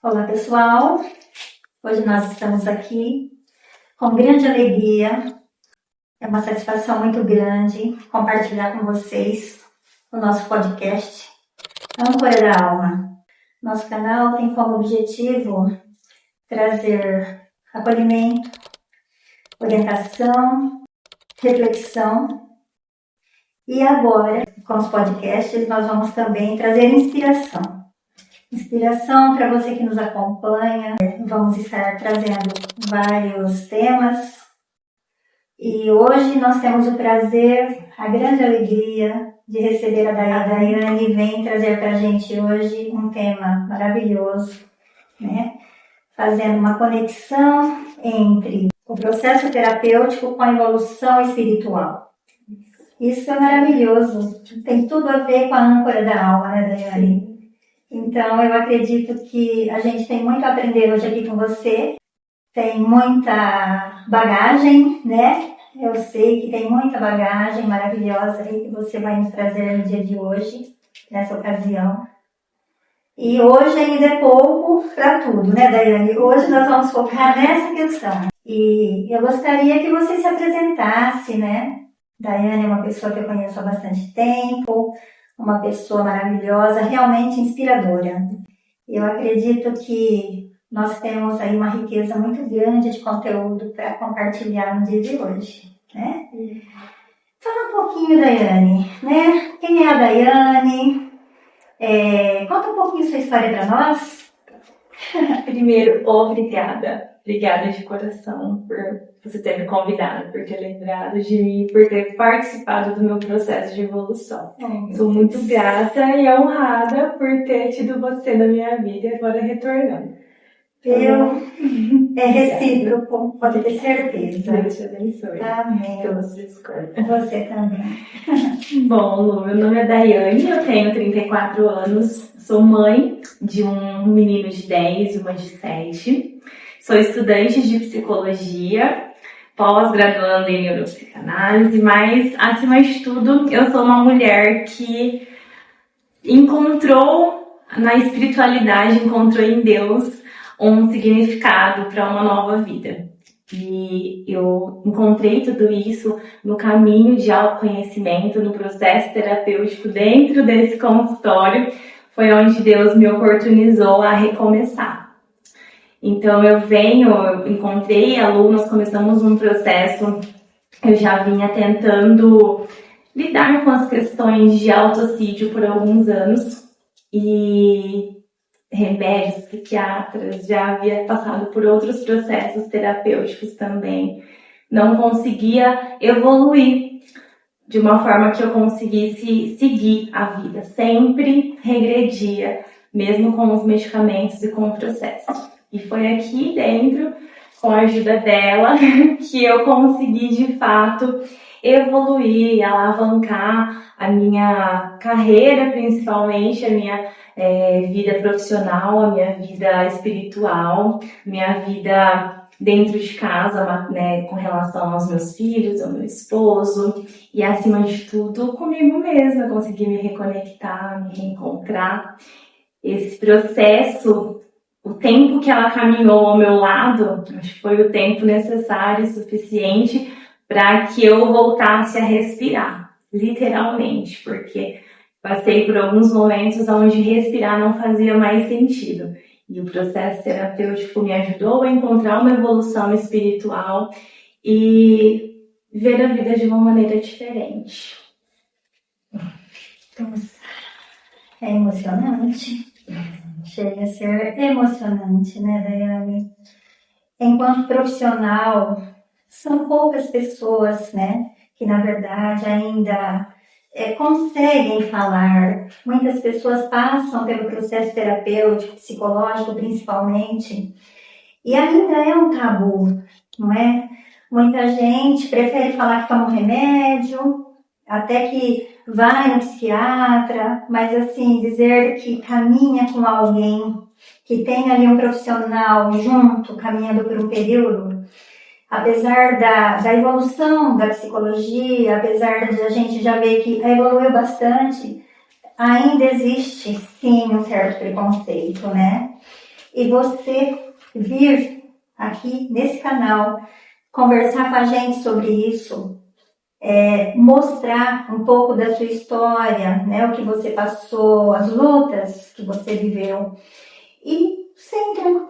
Olá, pessoal. Hoje nós estamos aqui com grande alegria. É uma satisfação muito grande compartilhar com vocês o nosso podcast Âncora da Alma. Nosso canal tem como objetivo trazer acolhimento, orientação, reflexão. E agora, com os podcasts, nós vamos também trazer inspiração. Inspiração para você que nos acompanha. Vamos estar trazendo vários temas. E hoje nós temos o prazer, a grande alegria de receber a Daiane, que vem trazer para a gente hoje um tema maravilhoso, né? Fazendo uma conexão entre o processo terapêutico com a evolução espiritual. Isso é maravilhoso. Tem tudo a ver com a âncora da alma, né, Daiane? Então, eu acredito que a gente tem muito a aprender hoje aqui com você. Tem muita bagagem, né? Eu sei que tem muita bagagem maravilhosa aí que você vai nos trazer no dia de hoje, nessa ocasião. E hoje ainda é pouco para tudo, né, Daiane? Hoje nós vamos focar nessa questão. E eu gostaria que você se apresentasse, né? Daiane é uma pessoa que eu conheço há bastante tempo, uma pessoa maravilhosa, realmente inspiradora. Eu acredito que nós temos aí uma riqueza muito grande de conteúdo para compartilhar no dia de hoje, né? Fala um pouquinho, Daiane, né? Quem é a Daiane? Conta um pouquinho sua história para nós. Primeiro, obrigada. Obrigada de coração por você ter me convidado, por ter lembrado de mim, por ter participado do meu processo de evolução. Sou muito grata e honrada por ter tido você na minha vida e agora retornando. É recíproco, pode ter certeza. Deus te abençoe. Amém. Pelas escolhas. Você também. Bom, Lu, meu nome é Daiane, eu tenho 34 anos, sou mãe de um menino de 10 e uma de 7. Sou estudante de psicologia, pós-graduando em neuropsicanálise, mas, acima de tudo, eu sou uma mulher que encontrou na espiritualidade, encontrou em Deus um significado para uma nova vida. E eu encontrei tudo isso no caminho de autoconhecimento, no processo terapêutico dentro desse consultório, foi onde Deus me oportunizou a recomeçar. Então eu encontrei a Lu, nós começamos um processo, eu já vinha tentando lidar com as questões de autossídio por alguns anos e remédios, psiquiatras, já havia passado por outros processos terapêuticos também. Não conseguia evoluir de uma forma que eu conseguisse seguir a vida. Sempre regredia, mesmo com os medicamentos e com o processo. E foi aqui dentro, com a ajuda dela, que eu consegui de fato evoluir, alavancar a minha carreira, principalmente, a minha vida profissional, a minha vida espiritual, minha vida dentro de casa, né, com relação aos meus filhos, ao meu esposo e, acima de tudo, comigo mesma. Consegui me reconectar, me reencontrar. Esse processo, o tempo que ela caminhou ao meu lado, acho que foi o tempo necessário e suficiente para que eu voltasse a respirar, literalmente, porque passei por alguns momentos onde respirar não fazia mais sentido. E o processo terapêutico me ajudou a encontrar uma evolução espiritual e ver a vida de uma maneira diferente. É emocionante. Chega a ser emocionante, né, Daiane? Enquanto profissional, são poucas pessoas, né, que na verdade ainda conseguem falar. Muitas pessoas passam pelo processo terapêutico, psicológico principalmente, e ainda é um tabu, não é? Muita gente prefere falar que toma um remédio, até que vai no psiquiatra, mas assim, dizer que caminha com alguém, que tem ali um profissional junto, caminhando por um período, apesar da evolução da psicologia, apesar de a gente já ver que evoluiu bastante, ainda existe sim um certo preconceito, né? e você vir aqui nesse canal conversar com a gente sobre isso, mostrar um pouco da sua história, né, o que você passou, as lutas que você viveu, e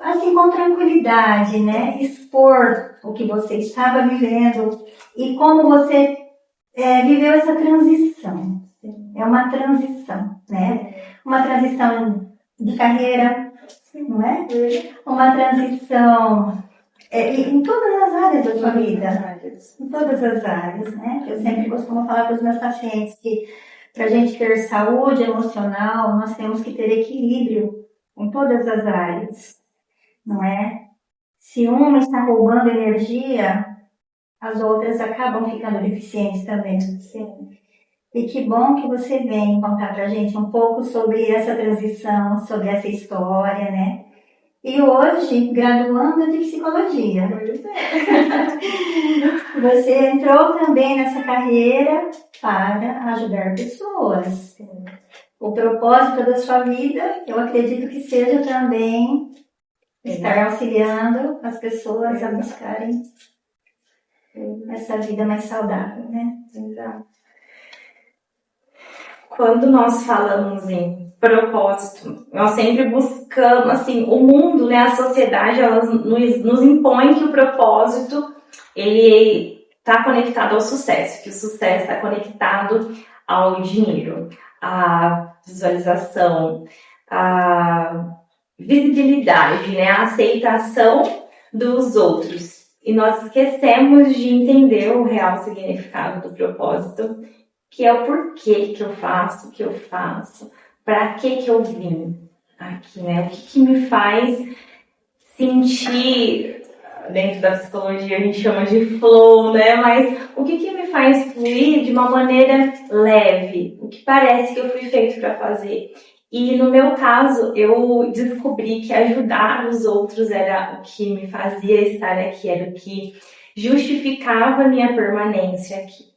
assim, com tranquilidade, né, expor o que você estava vivendo e como você viveu essa transição. É uma transição, né? Uma transição de carreira, não é? Uma transição em todas as áreas da sua vida. Em todas as áreas, né? Eu sempre costumo falar para os meus pacientes que para a gente ter saúde emocional, nós temos que ter equilíbrio em todas as áreas, não é? Se uma está roubando energia, as outras acabam ficando deficientes também. Sim. E que bom que você vem contar pra gente um pouco sobre essa transição, sobre essa história, né? E hoje, graduanda de psicologia. Você entrou também nessa carreira para ajudar pessoas. O propósito da sua vida, eu acredito que seja também estar auxiliando as pessoas a buscarem essa vida mais saudável, né? Exato. Quando nós falamos em propósito, nós sempre buscamos, assim, o mundo, né, a sociedade, elas nos impõe que o propósito, ele está conectado ao sucesso, que o sucesso está conectado ao dinheiro, à visualização, à visibilidade, né, à aceitação dos outros. E nós esquecemos de entender o real significado do propósito, que é o porquê que eu faço o que eu faço, para que eu vim aqui, né? O que me faz sentir, dentro da psicologia a gente chama de flow, né? Mas o que me faz fluir de uma maneira leve, o que parece que eu fui feito para fazer. E no meu caso, eu descobri que ajudar os outros era o que me fazia estar aqui, era o que justificava a minha permanência aqui.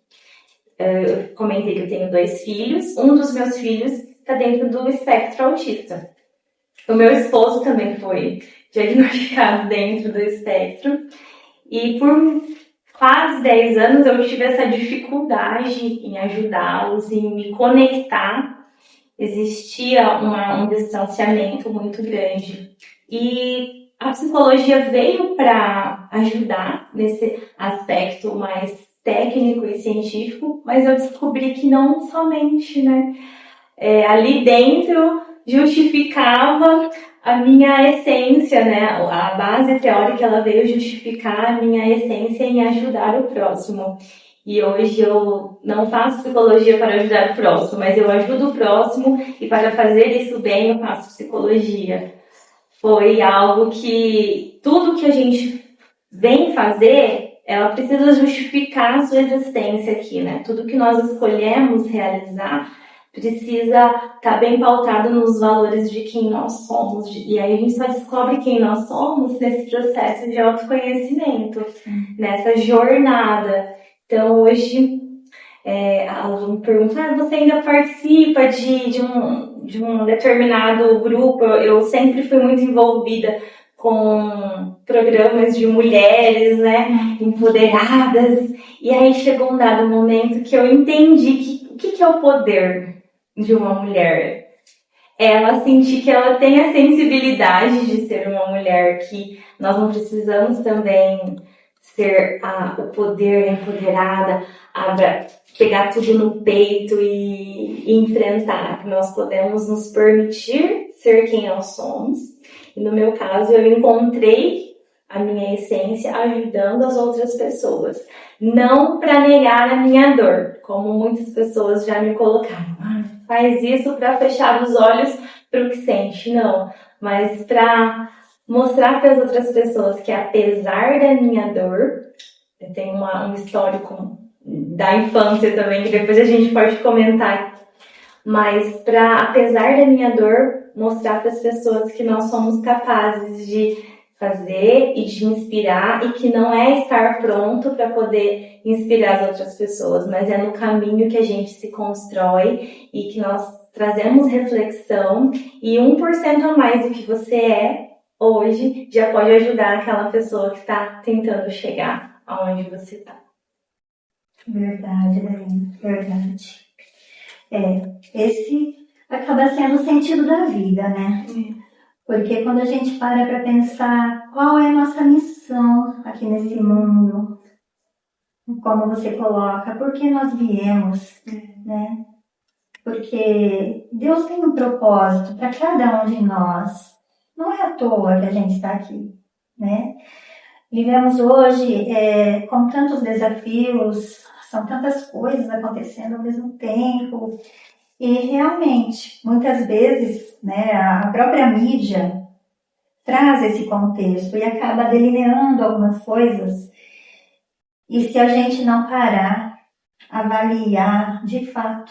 Eu comentei que eu tenho 2 filhos, um dos meus filhos está dentro do espectro autista. O meu esposo também foi diagnosticado dentro do espectro e por quase 10 anos eu tive essa dificuldade em ajudá-los, em me conectar. Existia um distanciamento muito grande. E a psicologia veio para ajudar nesse aspecto mais técnico e científico, mas eu descobri que não somente, né? Ali dentro justificava a minha essência, né? A base teórica, ela veio justificar a minha essência em ajudar o próximo. E hoje eu não faço psicologia para ajudar o próximo, mas eu ajudo o próximo e para fazer isso bem eu faço psicologia. Foi algo que tudo que a gente vem fazer, ela precisa justificar a sua existência aqui, né? Tudo que nós escolhemos realizar precisa estar bem pautado nos valores de quem nós somos. E aí a gente só descobre quem nós somos nesse processo de autoconhecimento, nessa jornada. Então hoje, aluno pergunta, você ainda participa de um determinado grupo? Eu sempre fui muito envolvida com programas de mulheres, né, empoderadas. E aí chegou um dado momento que eu entendi que o que é o poder de uma mulher? Ela sentir que ela tem a sensibilidade de ser uma mulher, que nós não precisamos também ser o poder empoderada, pegar tudo no peito e enfrentar, que nós podemos nos permitir ser quem nós somos. E no meu caso, eu encontrei a minha essência ajudando as outras pessoas. Não para negar a minha dor, como muitas pessoas já me colocaram. Faz isso para fechar os olhos para o que sente. Não, mas para mostrar para as outras pessoas que apesar da minha dor, eu tenho um histórico da infância também, que depois a gente pode comentar, mas para, apesar da minha dor, mostrar para as pessoas que nós somos capazes de fazer e de inspirar, e que não é estar pronto para poder inspirar as outras pessoas, mas é no caminho que a gente se constrói e que nós trazemos reflexão, e 1% a mais do que você hoje já pode ajudar aquela pessoa que está tentando chegar aonde você está. Verdade, Dani, verdade. Esse acaba sendo o sentido da vida, né? Porque quando a gente para pensar qual é a nossa missão aqui nesse mundo, como você coloca, por que nós viemos, né? Porque Deus tem um propósito para cada um de nós. Não é à toa que a gente está aqui, né? Vivemos hoje com tantos desafios, são tantas coisas acontecendo ao mesmo tempo. E realmente, muitas vezes, né, a própria mídia traz esse contexto e acaba delineando algumas coisas. E se a gente não parar, avaliar de fato,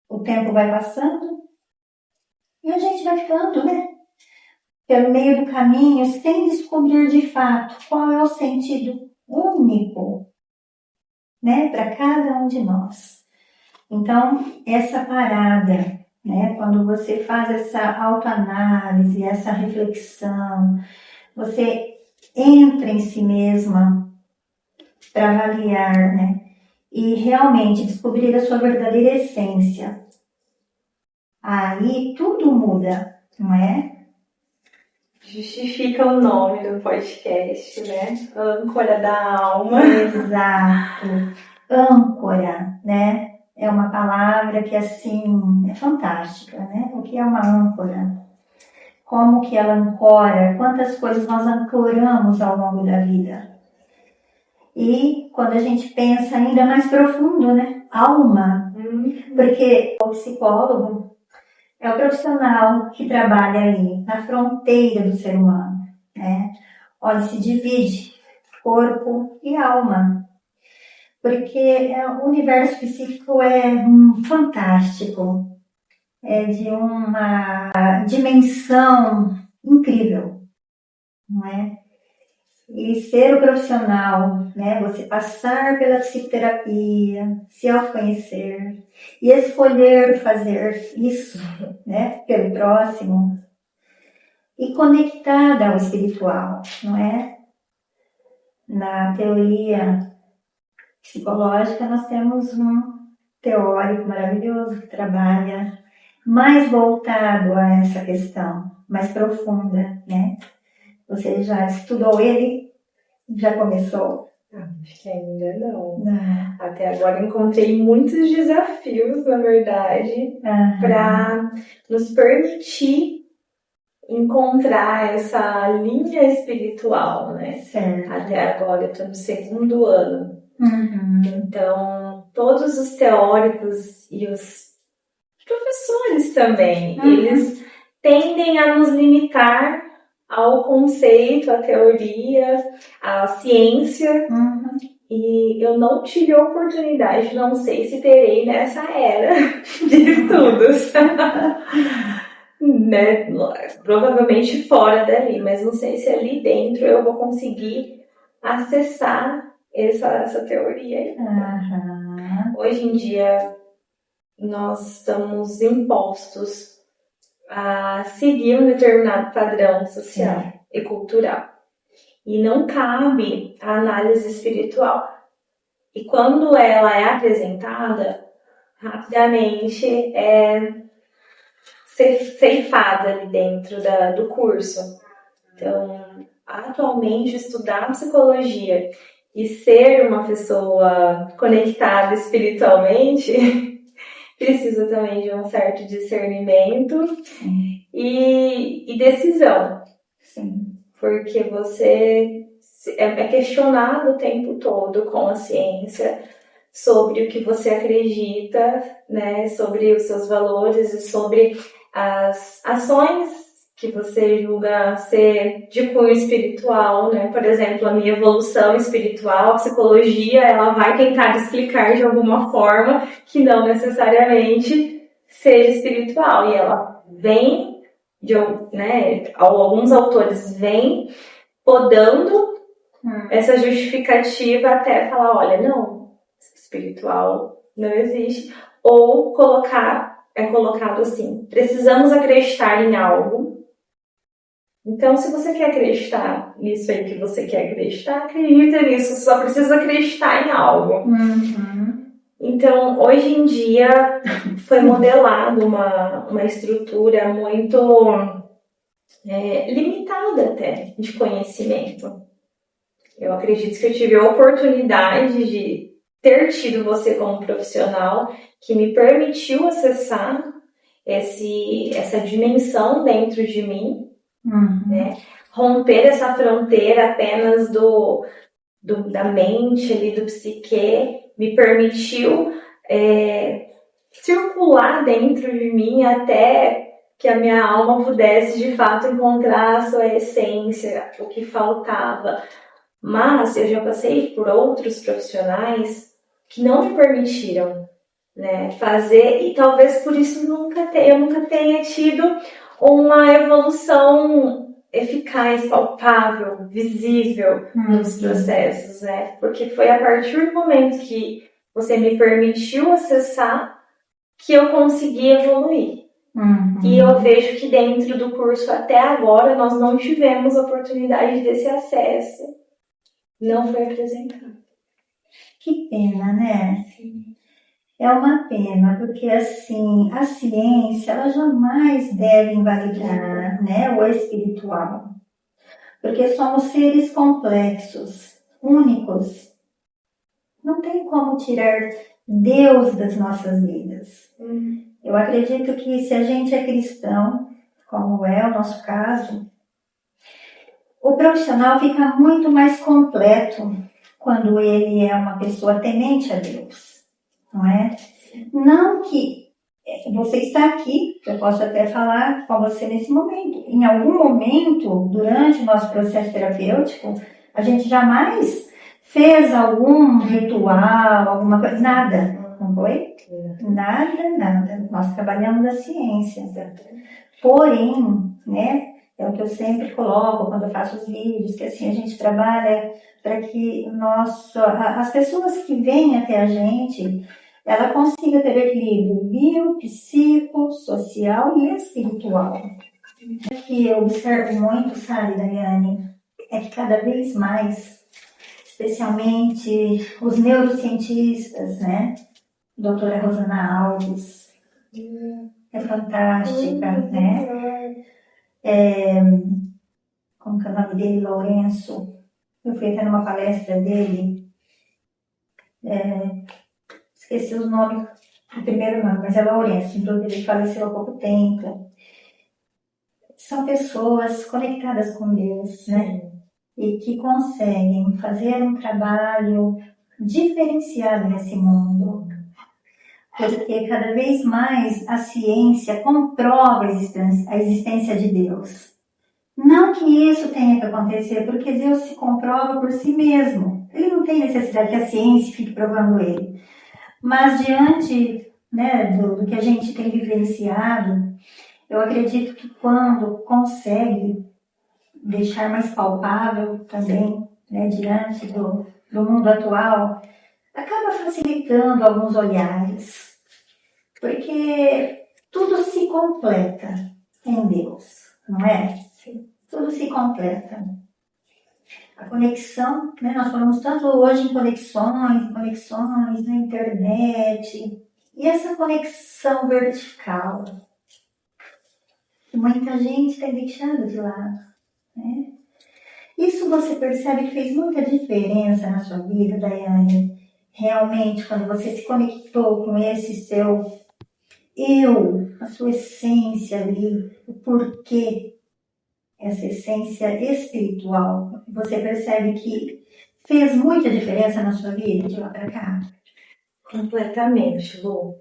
o tempo vai passando e a gente vai ficando, né? Pelo meio do caminho, sem descobrir de fato qual é o sentido único, né, para cada um de nós. Então, essa parada, né, quando você faz essa autoanálise, essa reflexão, você entra em si mesma para avaliar, né, e realmente descobrir a sua verdadeira essência. Aí tudo muda, não é? Justifica o nome do podcast, né? Âncora da alma. Exato. Âncora, né? É uma palavra que, assim, é fantástica, né? O que é uma âncora? Como que ela ancora? Quantas coisas nós ancoramos ao longo da vida? E quando a gente pensa ainda mais profundo, né? Alma. Porque o psicólogo é o profissional que trabalha ali na fronteira do ser humano, né? Onde se divide corpo e alma. Porque o universo psíquico é fantástico, é de uma dimensão incrível, não é? E ser o profissional, né? Você passar pela psicoterapia, se autoconhecer e escolher fazer isso, né? Pelo próximo e conectada ao espiritual, não é? Na teoria psicológica, nós temos um teórico maravilhoso que trabalha mais voltado a essa questão, mais profunda, né? Você já estudou ele? Já começou? Acho que ainda não. Não. Até agora encontrei muitos desafios, na verdade, para nos permitir encontrar essa linha espiritual, né? Certo. Até agora eu estou no 2º ano. Então, todos os teóricos e os professores também, eles tendem a nos limitar ao conceito, à teoria, à ciência. E eu não tive a oportunidade, não sei se terei nessa era de estudos. Né? Provavelmente fora dali, mas não sei se ali dentro eu vou conseguir acessar essa teoria. Hoje em dia, nós estamos impostos a seguir um determinado padrão social e cultural. E não cabe a análise espiritual. E quando ela é apresentada, rapidamente é ceifada ali dentro do curso. Então, atualmente, estudar psicologia e ser uma pessoa conectada espiritualmente precisa também de um certo discernimento e decisão. Porque você é questionado o tempo todo com a ciência sobre o que você acredita, né? Sobre os seus valores e sobre as ações que você julga ser de cunho espiritual, né? Por exemplo, a minha evolução espiritual, a psicologia, ela vai tentar explicar de alguma forma que não necessariamente seja espiritual. E ela vem, né? Alguns autores vêm podando essa justificativa até falar, olha, não, espiritual não existe. Ou colocado assim, precisamos acreditar em algo Então, se você quer acreditar nisso aí que você quer acreditar, acredita nisso. Você só precisa acreditar em algo. Então, hoje em dia, foi modelada uma estrutura muito limitada até de conhecimento. Eu acredito que eu tive a oportunidade de ter tido você como profissional que me permitiu acessar essa dimensão dentro de mim, né? Romper essa fronteira apenas da mente, ali, do psique, me permitiu circular dentro de mim até que a minha alma pudesse de fato encontrar a sua essência, o que faltava. Mas eu já passei por outros profissionais que não me permitiram, né, fazer, e talvez por isso eu nunca tenha tido uma evolução eficaz, palpável, visível nos processos, né? Porque foi a partir do momento que você me permitiu acessar que eu consegui evoluir. E eu vejo que dentro do curso até agora nós não tivemos oportunidade desse acesso. Não foi apresentado. Que pena, né? Sim. É uma pena, porque assim, a ciência, ela jamais deve invalidar, né, o espiritual. Porque somos seres complexos, únicos. Não tem como tirar Deus das nossas vidas. Eu acredito que se a gente é cristão, como é o nosso caso, o profissional fica muito mais completo quando ele é uma pessoa temente a Deus, não é? Não que você está aqui, eu posso até falar com você nesse momento. Em algum momento, durante o nosso processo terapêutico, a gente jamais fez algum ritual, alguma coisa, nada, não foi? Nada. Nós trabalhamos a ciência. Porém, né, é o que eu sempre coloco quando eu faço os vídeos, que assim a gente trabalha para que as pessoas que vêm até a gente, ela consiga ter equilíbrio bio, psico, social e espiritual. O que eu observo muito, sabe, Daiane, é que cada vez mais, especialmente os neurocientistas, né, doutora Rosana Alves, é fantástica, né? Como que é o nome dele? Lourenço. Eu fui até numa palestra dele, esqueci o nome, o primeiro nome, mas é Lourenço, então ele faleceu há pouco tempo. São pessoas conectadas com Deus, né? E que conseguem fazer um trabalho diferenciado nesse mundo. Porque cada vez mais a ciência comprova a existência de Deus. Não que isso tenha que acontecer, porque Deus se comprova por si mesmo. Ele não tem necessidade que a ciência fique provando ele. Mas diante, né, do que a gente tem vivenciado, eu acredito que quando consegue deixar mais palpável também, né, diante do mundo atual, acaba facilitando alguns olhares. Porque tudo se completa em Deus, não é? Sim. Tudo se completa. A conexão, né? Nós falamos tanto hoje em conexões na internet. E essa conexão vertical, que muita gente tem deixado de lado, né? Isso você percebe que fez muita diferença na sua vida, Daiane? Realmente, quando você se conectou com esse seu eu, a sua essência ali, o porquê, essa essência espiritual, você percebe que fez muita diferença na sua vida de lá para cá? Completamente, Lu.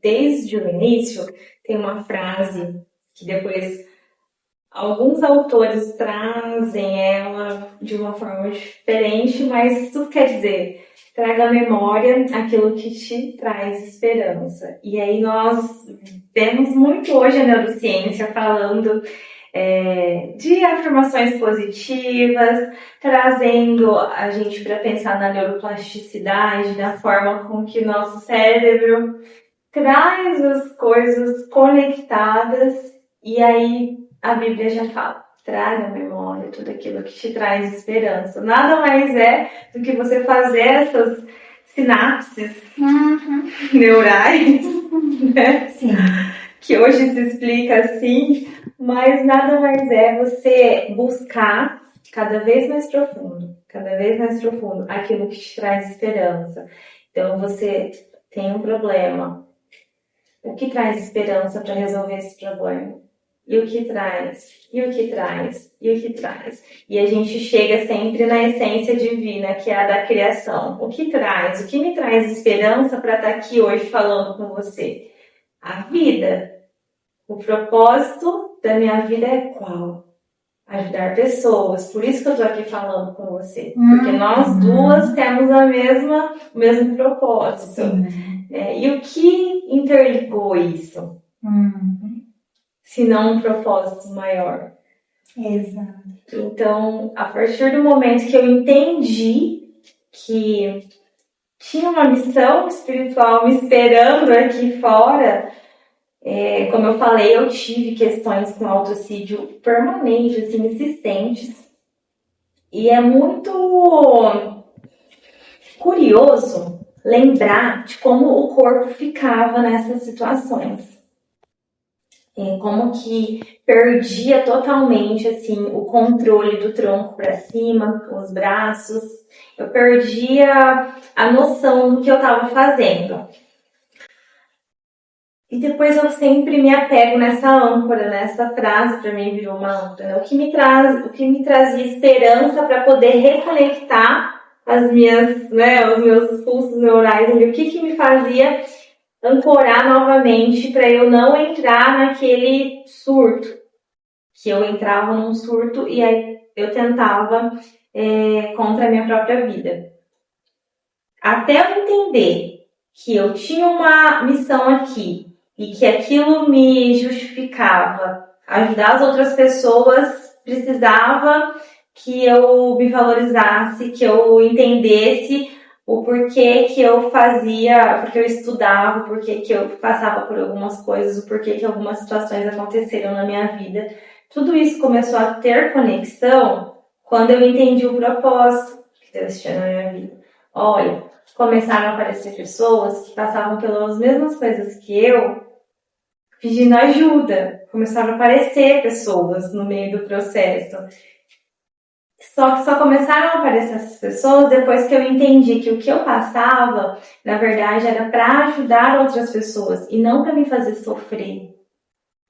Desde o início, tem uma frase que depois alguns autores trazem ela de uma forma diferente, mas tudo quer dizer, traga à memória aquilo que te traz esperança. E aí nós vemos muito hoje a neurociência falando de afirmações positivas, trazendo a gente para pensar na neuroplasticidade, na forma com que nosso cérebro traz as coisas conectadas, e aí a Bíblia já fala. Traga à memória tudo aquilo que te traz esperança. Nada mais é do que você fazer essas sinapses neurais, né? Sim. Que hoje se explica assim, mas nada mais é você buscar cada vez mais profundo aquilo que te traz esperança. Então você tem um problema. O que traz esperança para resolver esse problema? E o que traz? E o que traz? E o que traz? E a gente chega sempre na essência divina, que é a da criação. O que traz? O que me traz esperança para estar aqui hoje falando com você? A vida. O propósito da minha vida é qual? Ajudar pessoas. Por isso que eu estou aqui falando com você. Porque nós duas temos o mesmo propósito. E o que interligou isso? Se não um propósito maior. Exato. Então, a partir do momento que eu entendi que tinha uma missão espiritual me esperando aqui fora, como eu falei, eu tive questões com autossídio permanentes, assim, insistentes. E é muito curioso lembrar de como o corpo ficava nessas situações. Como que perdia totalmente assim, o controle do tronco para cima, os braços. Eu perdia a noção do que eu estava fazendo. E depois eu sempre me apego nessa âncora, nessa frase, para mim virou uma âncora. O que me trazia esperança para poder reconectar os meus pulsos neurais, o que me fazia ancorar novamente para eu não entrar naquele surto. Que eu entrava num surto e aí eu tentava contra a minha própria vida. Até eu entender que eu tinha uma missão aqui e que aquilo me justificava ajudar as outras pessoas, precisava que eu me valorizasse, que eu entendesse o porquê que eu fazia, porque eu estudava, o porquê que eu passava por algumas coisas, o porquê que algumas situações aconteceram na minha vida. Tudo isso começou a ter conexão quando eu entendi o propósito que Deus tinha na minha vida. Olha, começaram a aparecer pessoas que passavam pelas mesmas coisas que eu, pedindo ajuda. Começaram a aparecer pessoas no meio do processo. Só que só começaram a aparecer essas pessoas depois que eu entendi que o que eu passava, na verdade, era para ajudar outras pessoas e não para me fazer sofrer.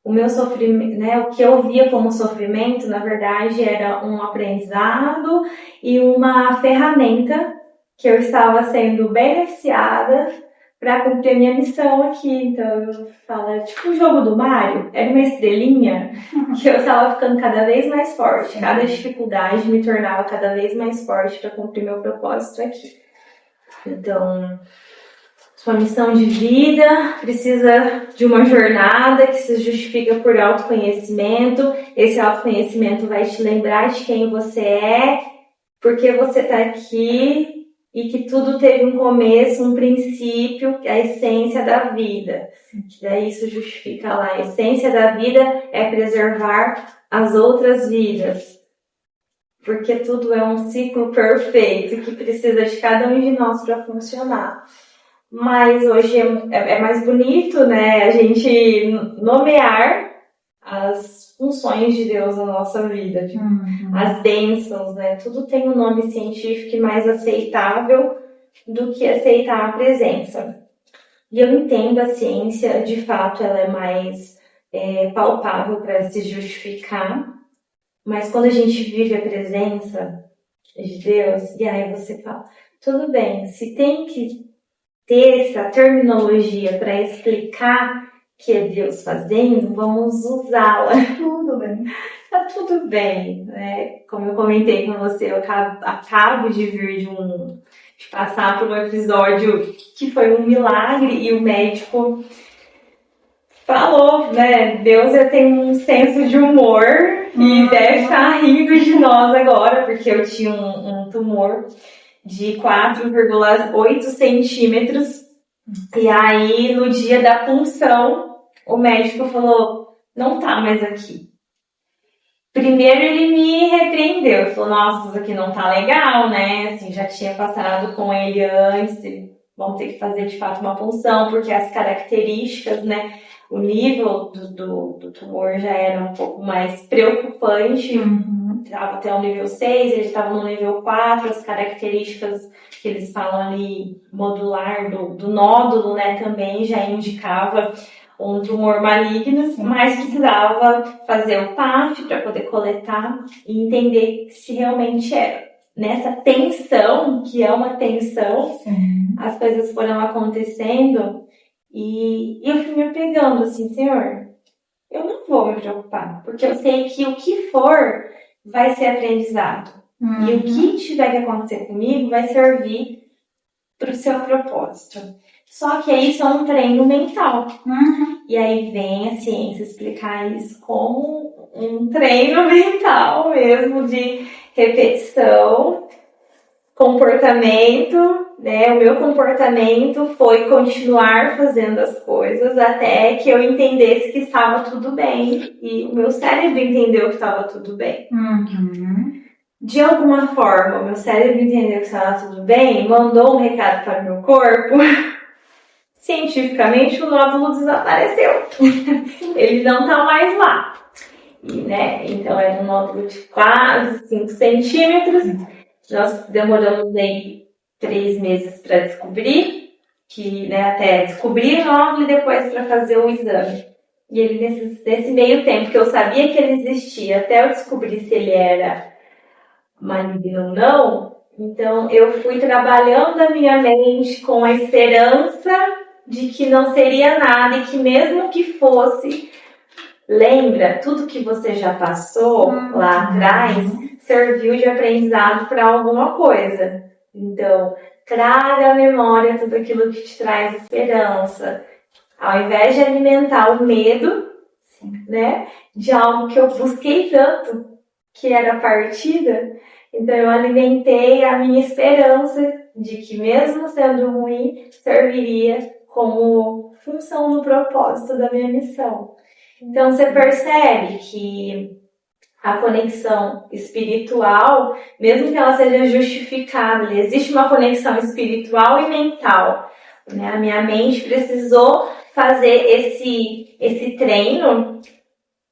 O meu sofrimento, né, o que eu via como sofrimento, na verdade, era um aprendizado e uma ferramenta que eu estava sendo beneficiada para cumprir a minha missão aqui. Então, eu falo, tipo o jogo do Mario, era uma estrelinha que eu estava ficando cada vez mais forte. Cada dificuldade me tornava cada vez mais forte para cumprir meu propósito aqui. Então, sua missão de vida precisa de uma jornada que se justifica por autoconhecimento. Esse autoconhecimento vai te lembrar de quem você é, porque você está aqui e que tudo teve um começo, um princípio, a essência da vida. Daí isso justifica lá. A essência da vida é preservar as outras vidas. Porque tudo é um ciclo perfeito que precisa de cada um de nós para funcionar. Mas hoje é mais bonito, né, a gente nomear as funções de Deus na nossa vida, as bênçãos, né, tudo tem um nome científico mais aceitável do que aceitar a presença. E eu entendo a ciência, de fato, ela é mais palpável para se justificar, mas quando a gente vive a presença de Deus, e aí você fala, tudo bem, se tem que ter essa terminologia para explicar que é Deus fazendo, vamos usá-la. Tudo bem. Tá tudo bem, né? Como eu comentei com você, eu acabo de vir de passar por um episódio que foi um milagre e o médico falou, né? Deus tem um senso de humor e deve estar rindo de nós agora, porque eu tinha um tumor de 4,8 centímetros. E aí, no dia da punção, o médico falou, não tá mais aqui. Primeiro ele me repreendeu, falou, nossa, isso aqui não tá legal, né? Assim, já tinha passado com ele antes, vamos ter que fazer de fato uma punção, porque as características, né? O nível do tumor já era um pouco mais preocupante, estava até o nível 6, ele estava no nível 4, as características que eles falam ali, modular do nódulo, né, também já indicava um tumor maligno, mas precisava fazer o PAF para poder coletar e entender se realmente era. Nessa tensão, que é uma tensão, as coisas foram acontecendo e eu fui me pegando assim, Senhor, eu não vou me preocupar, porque eu sei que o que for vai ser aprendizado. E o que tiver que acontecer comigo vai servir para o seu propósito. Só que isso é um treino mental. E aí vem a ciência explicar isso como um treino mental mesmo, de repetição, comportamento, né? O meu comportamento foi continuar fazendo as coisas até que eu entendesse que estava tudo bem. E o meu cérebro entendeu que estava tudo bem. De alguma forma, o meu cérebro entendeu que estava tudo bem, mandou um recado para o meu corpo. Cientificamente, o nódulo desapareceu. Ele não está mais lá. E, né, então, é um nódulo de quase 5 centímetros. Nós demoramos aí 3 meses para descobrir, até descobrir o nódulo e depois para fazer o exame. E ele, nesse meio tempo que eu sabia que ele existia, até eu descobrir se ele era maligno ou não, então eu fui trabalhando a minha mente com a esperança de que não seria nada e que mesmo que fosse, lembra, tudo que você já passou lá atrás serviu de aprendizado para alguma coisa. Então, traga à memória tudo aquilo que te traz esperança. Ao invés de alimentar o medo, né, de algo que eu busquei tanto, que era a partida, então eu alimentei a minha esperança de que mesmo sendo ruim, serviria como função no propósito da minha missão. Então você percebe que a conexão espiritual, mesmo que ela seja justificada, existe uma conexão espiritual e mental. Né? A minha mente precisou fazer esse treino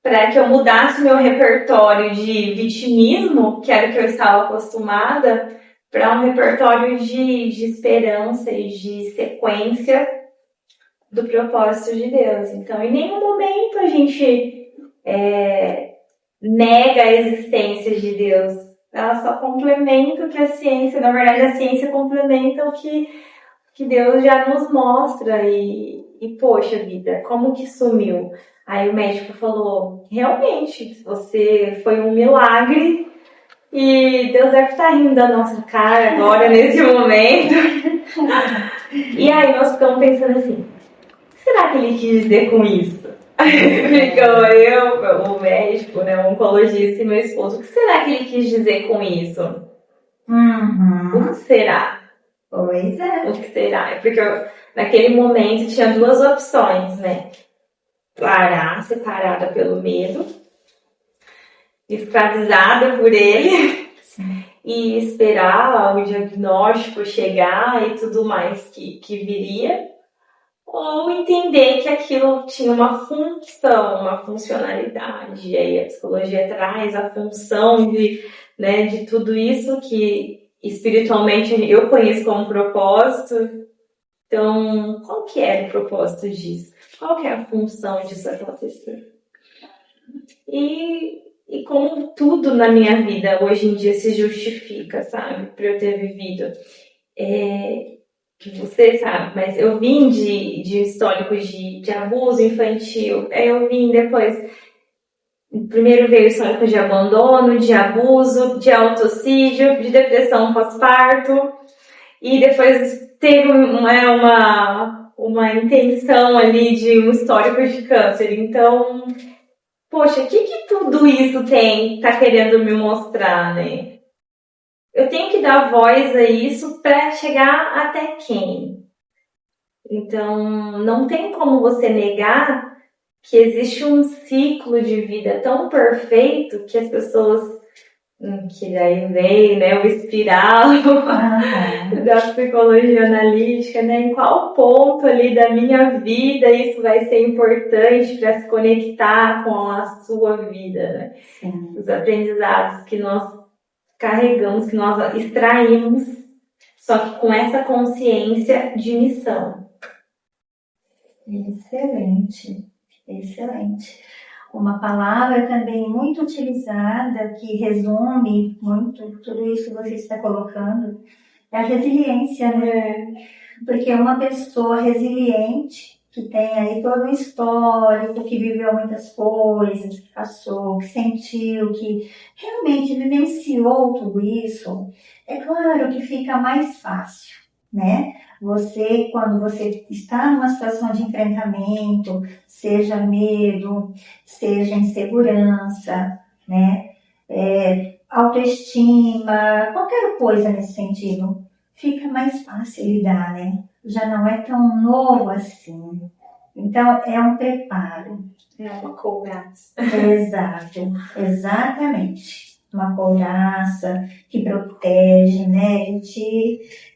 para que eu mudasse meu repertório de vitimismo, que era o que eu estava acostumada, para um repertório de esperança e de sequência do propósito de Deus. Então, em nenhum momento a gente nega a existência de Deus. Ela só complementa o que a ciência, na verdade a ciência complementa o que Deus já nos mostra e poxa vida, como que sumiu? Aí o médico falou, realmente, você foi um milagre e Deus deve estar rindo da nossa cara agora, nesse momento. E aí nós ficamos pensando assim, o que será que ele quis dizer com isso? Ficou eu, o médico, né, o oncologista e meu esposo, o que será que ele quis dizer com isso? O que será? Pois é. O que será? Porque naquele momento tinha 2 opções, né? Parar, separada pelo medo, escravizada por ele, e esperar o diagnóstico chegar e tudo mais que viria, ou entender que aquilo tinha uma função, uma funcionalidade. E aí a psicologia traz a função de tudo isso que espiritualmente eu conheço como propósito. Então, qual que era o propósito disso? Qual que é a função disso acontecer? E como tudo na minha vida hoje em dia se justifica, sabe? Por eu ter vivido. Que você sabe, mas eu vim de históricos de abuso infantil. Aí eu vim depois. Primeiro veio o histórico de abandono, de abuso, de autocídio, de depressão pós-parto. E depois teve uma intenção ali de um histórico de câncer. Então, poxa, o que tudo isso tá querendo me mostrar, né? Eu tenho que dar voz a isso para chegar até quem? Então, não tem como você negar que existe um ciclo de vida tão perfeito que as pessoas, que daí vem, né, o espiral da psicologia analítica, né, em qual ponto ali da minha vida isso vai ser importante para se conectar com a sua vida, né? Sim. Os aprendizados que nós carregamos, que nós extraímos, só que com essa consciência de missão. Excelente, excelente. Uma palavra também muito utilizada que resume muito tudo isso que você está colocando é a resiliência, né? Porque uma pessoa resiliente, que tem aí todo um histórico, que viveu muitas coisas, que passou, que sentiu, que realmente vivenciou tudo isso, é claro que fica mais fácil, né? Você, quando você está numa situação de enfrentamento, seja medo, seja insegurança, né? Autoestima, qualquer coisa nesse sentido, fica mais fácil lidar, né? Já não é tão novo assim. Então, é um preparo. É uma couraça. Exato, exatamente. Uma couraça que protege, né?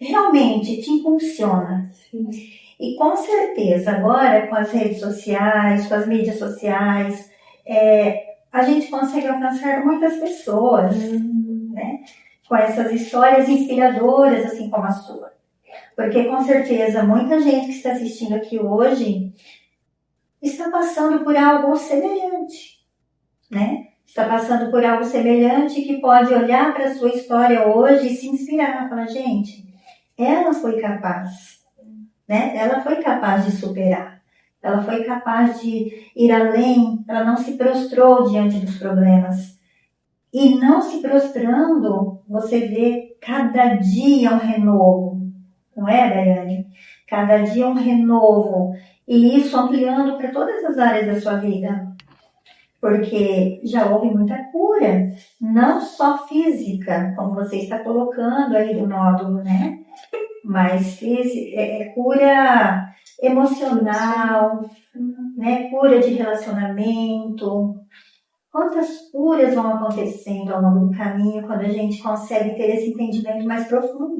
Realmente te impulsiona. Sim. E com certeza, agora com as redes sociais, com as mídias sociais, a gente consegue alcançar muitas pessoas, né? Com essas histórias inspiradoras, assim como a sua. Porque com certeza muita gente que está assistindo aqui hoje está passando por algo semelhante, né? Está passando por algo semelhante que pode olhar para a sua história hoje e se inspirar, falar, gente, ela foi capaz, né? Ela foi capaz de superar, ela foi capaz de ir além, ela não se prostrou diante dos problemas. E não se prostrando, você vê cada dia um renovo, não é, Daiane? Cada dia um renovo, e isso ampliando para todas as áreas da sua vida. Porque já houve muita cura, não só física, como você está colocando aí do nódulo, né? Mas cura emocional, né? Cura de relacionamento. Quantas curas vão acontecendo ao longo do caminho quando a gente consegue ter esse entendimento mais profundo,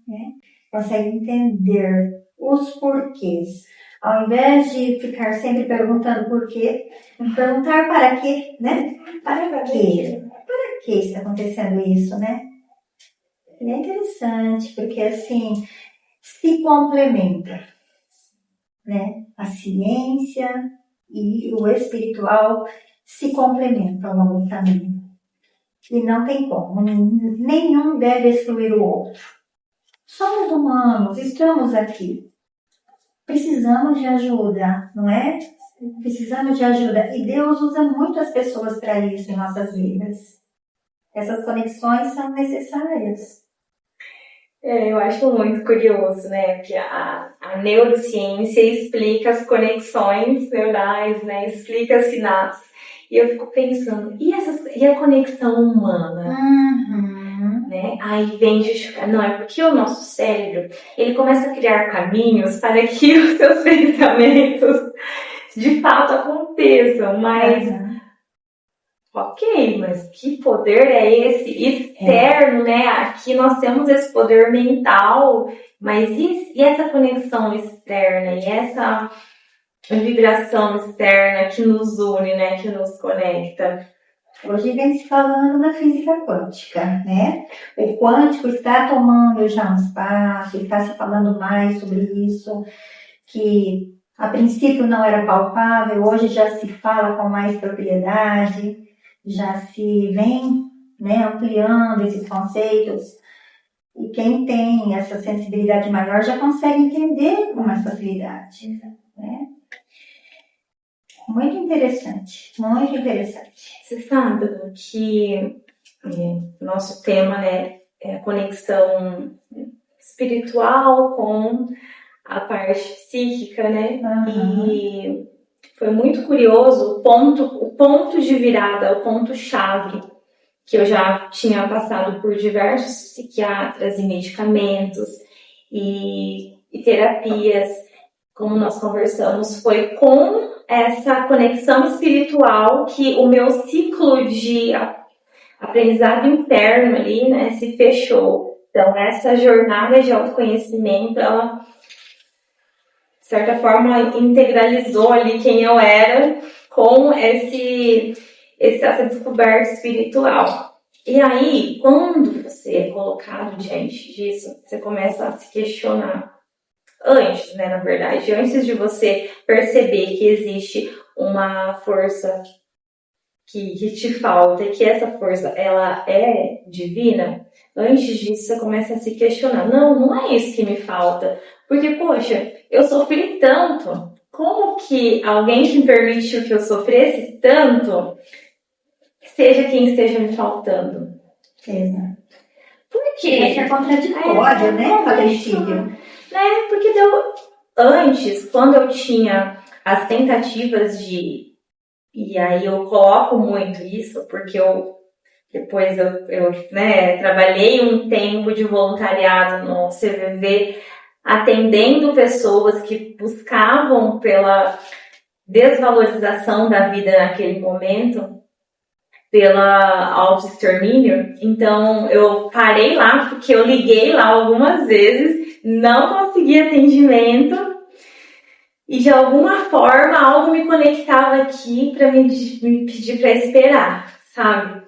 né? Consegue entender os porquês. Ao invés de ficar sempre perguntando por quê, perguntar para quê, né? Para quê? Para que está acontecendo isso, né? E é interessante, porque assim, se complementa, né? A ciência e o espiritual se complementam ao longo do caminho. E não tem como, nenhum deve excluir o outro. Somos humanos, estamos aqui. Precisamos de ajuda, não é? Precisamos de ajuda. E Deus usa muitas pessoas para isso em nossas vidas. Essas conexões são necessárias. Eu acho muito curioso, né? Que a neurociência explica as conexões neurais, né? Explica as sinapses. E eu fico pensando, e a conexão humana? Né? Aí vem justificar, não, é porque o nosso cérebro, ele começa a criar caminhos para que os seus pensamentos de fato aconteçam, mas ok, mas que poder é esse externo, né? Aqui nós temos esse poder mental, mas e essa conexão externa, e essa vibração externa que nos une, né? Que nos conecta? Hoje vem se falando da física quântica, né? O quântico está tomando já um espaço, está se falando mais sobre isso, que a princípio não era palpável, hoje já se fala com mais propriedade, já se vem, né, ampliando esses conceitos. E quem tem essa sensibilidade maior já consegue entender com mais facilidade, né? Muito interessante, muito interessante. Você sabe que nosso tema, né, é a conexão espiritual com a parte psíquica, né? E foi muito curioso o ponto de virada, o ponto-chave, que eu já tinha passado por diversos psiquiatras e medicamentos e terapias, como nós conversamos, foi com essa conexão espiritual, que o meu ciclo de aprendizado interno ali, né, se fechou. Então, essa jornada de autoconhecimento, ela, de certa forma, integralizou ali quem eu era com essa descoberta espiritual. E aí, quando você é colocado diante disso, você começa a se questionar. Antes, né, na verdade, antes de você perceber que existe uma força que te falta e que essa força ela é divina, antes disso você começa a se questionar. Não é isso que me falta. Porque, poxa, eu sofri tanto. Como que alguém que permitiu que eu sofresse tanto seja quem esteja me faltando? Exato. Por quê? Isso é contraditório, né? Contraditório. Né? Porque antes, quando eu tinha as tentativas de... E aí eu coloco muito isso, porque depois eu né, trabalhei um tempo de voluntariado no CVV, atendendo pessoas que buscavam pela desvalorização da vida naquele momento, pela autoextermínio. Então eu parei lá, porque eu liguei lá algumas vezes, não consegui atendimento, e de alguma forma algo me conectava aqui para me pedir para esperar, sabe?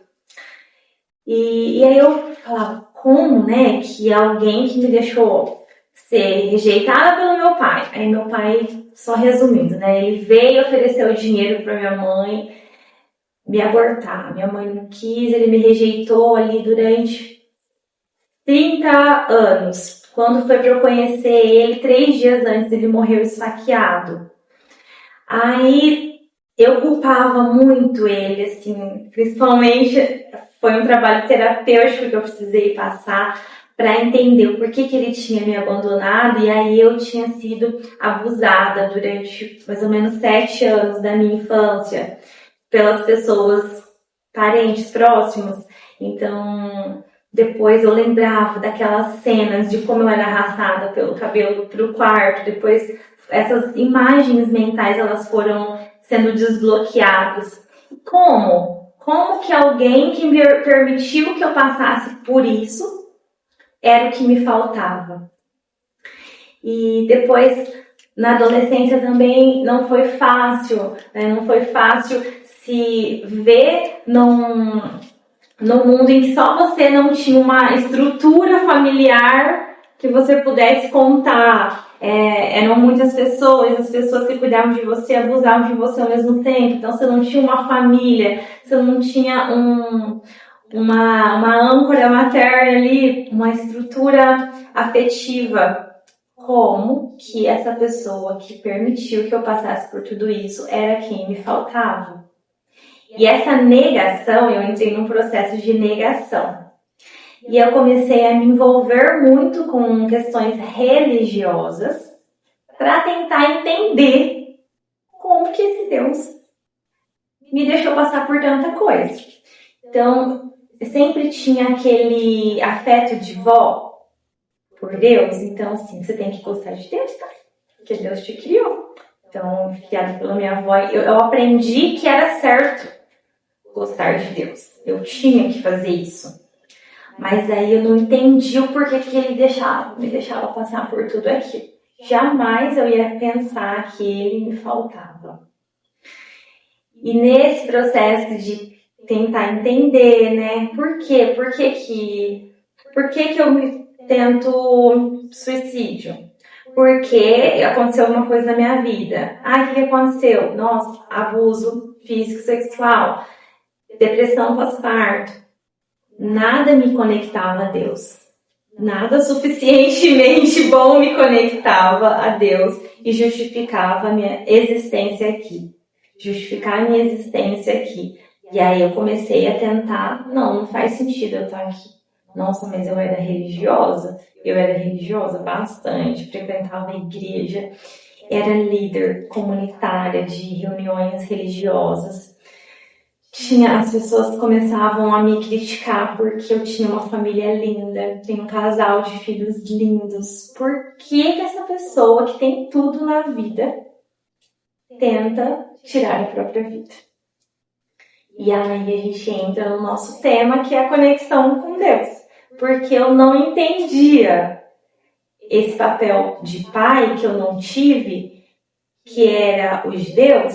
E aí eu falava, como, né, que alguém que me deixou ser rejeitada pelo meu pai. Aí meu pai, só resumindo, né, ele veio oferecer o dinheiro para minha mãe me abortar. Minha mãe não quis, ele me rejeitou ali durante 30 anos. Quando foi para eu conhecer ele, 3 dias antes, ele morreu esfaqueado. Aí eu culpava muito ele, assim, principalmente foi um trabalho terapêutico que eu precisei passar para entender o porquê que ele tinha me abandonado, e aí eu tinha sido abusada durante mais ou menos 7 anos da minha infância pelas pessoas, parentes próximos. Então, depois eu lembrava daquelas cenas de como eu era arrastada pelo cabelo para o quarto, depois essas imagens mentais elas foram sendo desbloqueadas. Como? Como que alguém que me permitiu que eu passasse por isso era o que me faltava? E depois, na adolescência também não foi fácil, né? Não foi fácil se ver num mundo em que só você não tinha uma estrutura familiar que você pudesse contar. Eram muitas pessoas, as pessoas que cuidavam de você abusavam de você ao mesmo tempo. Então você não tinha uma família, você não tinha uma âncora materna ali, uma estrutura afetiva. Como que essa pessoa que permitiu que eu passasse por tudo isso era quem me faltava? E essa negação, eu entrei num processo de negação. E eu comecei a me envolver muito com questões religiosas para tentar entender como que esse Deus me deixou passar por tanta coisa. Então, eu sempre tinha aquele afeto de vó por Deus. Então, assim, você tem que gostar de Deus, tá? Porque Deus te criou. Então, criada pela minha avó, eu aprendi que era certo gostar de Deus. Eu tinha que fazer isso. Mas aí eu não entendi o porquê que ele me deixava passar por tudo aquilo. Jamais eu ia pensar que ele me faltava. E nesse processo de tentar entender, né, por quê? Por que eu me tento suicídio? Porque aconteceu alguma coisa na minha vida. O que aconteceu? Nossa, abuso físico, sexual, depressão pós-parto. Nada me conectava a Deus. Nada suficientemente bom me conectava a Deus e justificava a minha existência aqui. Justificar a minha existência aqui. E aí eu comecei a tentar, não faz sentido eu estar aqui. Nossa, mas eu era religiosa? Eu era religiosa bastante, frequentava a igreja, era líder comunitária de reuniões religiosas. As pessoas começavam a me criticar porque eu tinha uma família linda, tenho um casal de filhos lindos. Por que essa pessoa que tem tudo na vida tenta tirar a própria vida. E aí a gente entra no nosso tema, que é a conexão com Deus. Porque eu não entendia esse papel de pai que eu não tive, que era os Deus.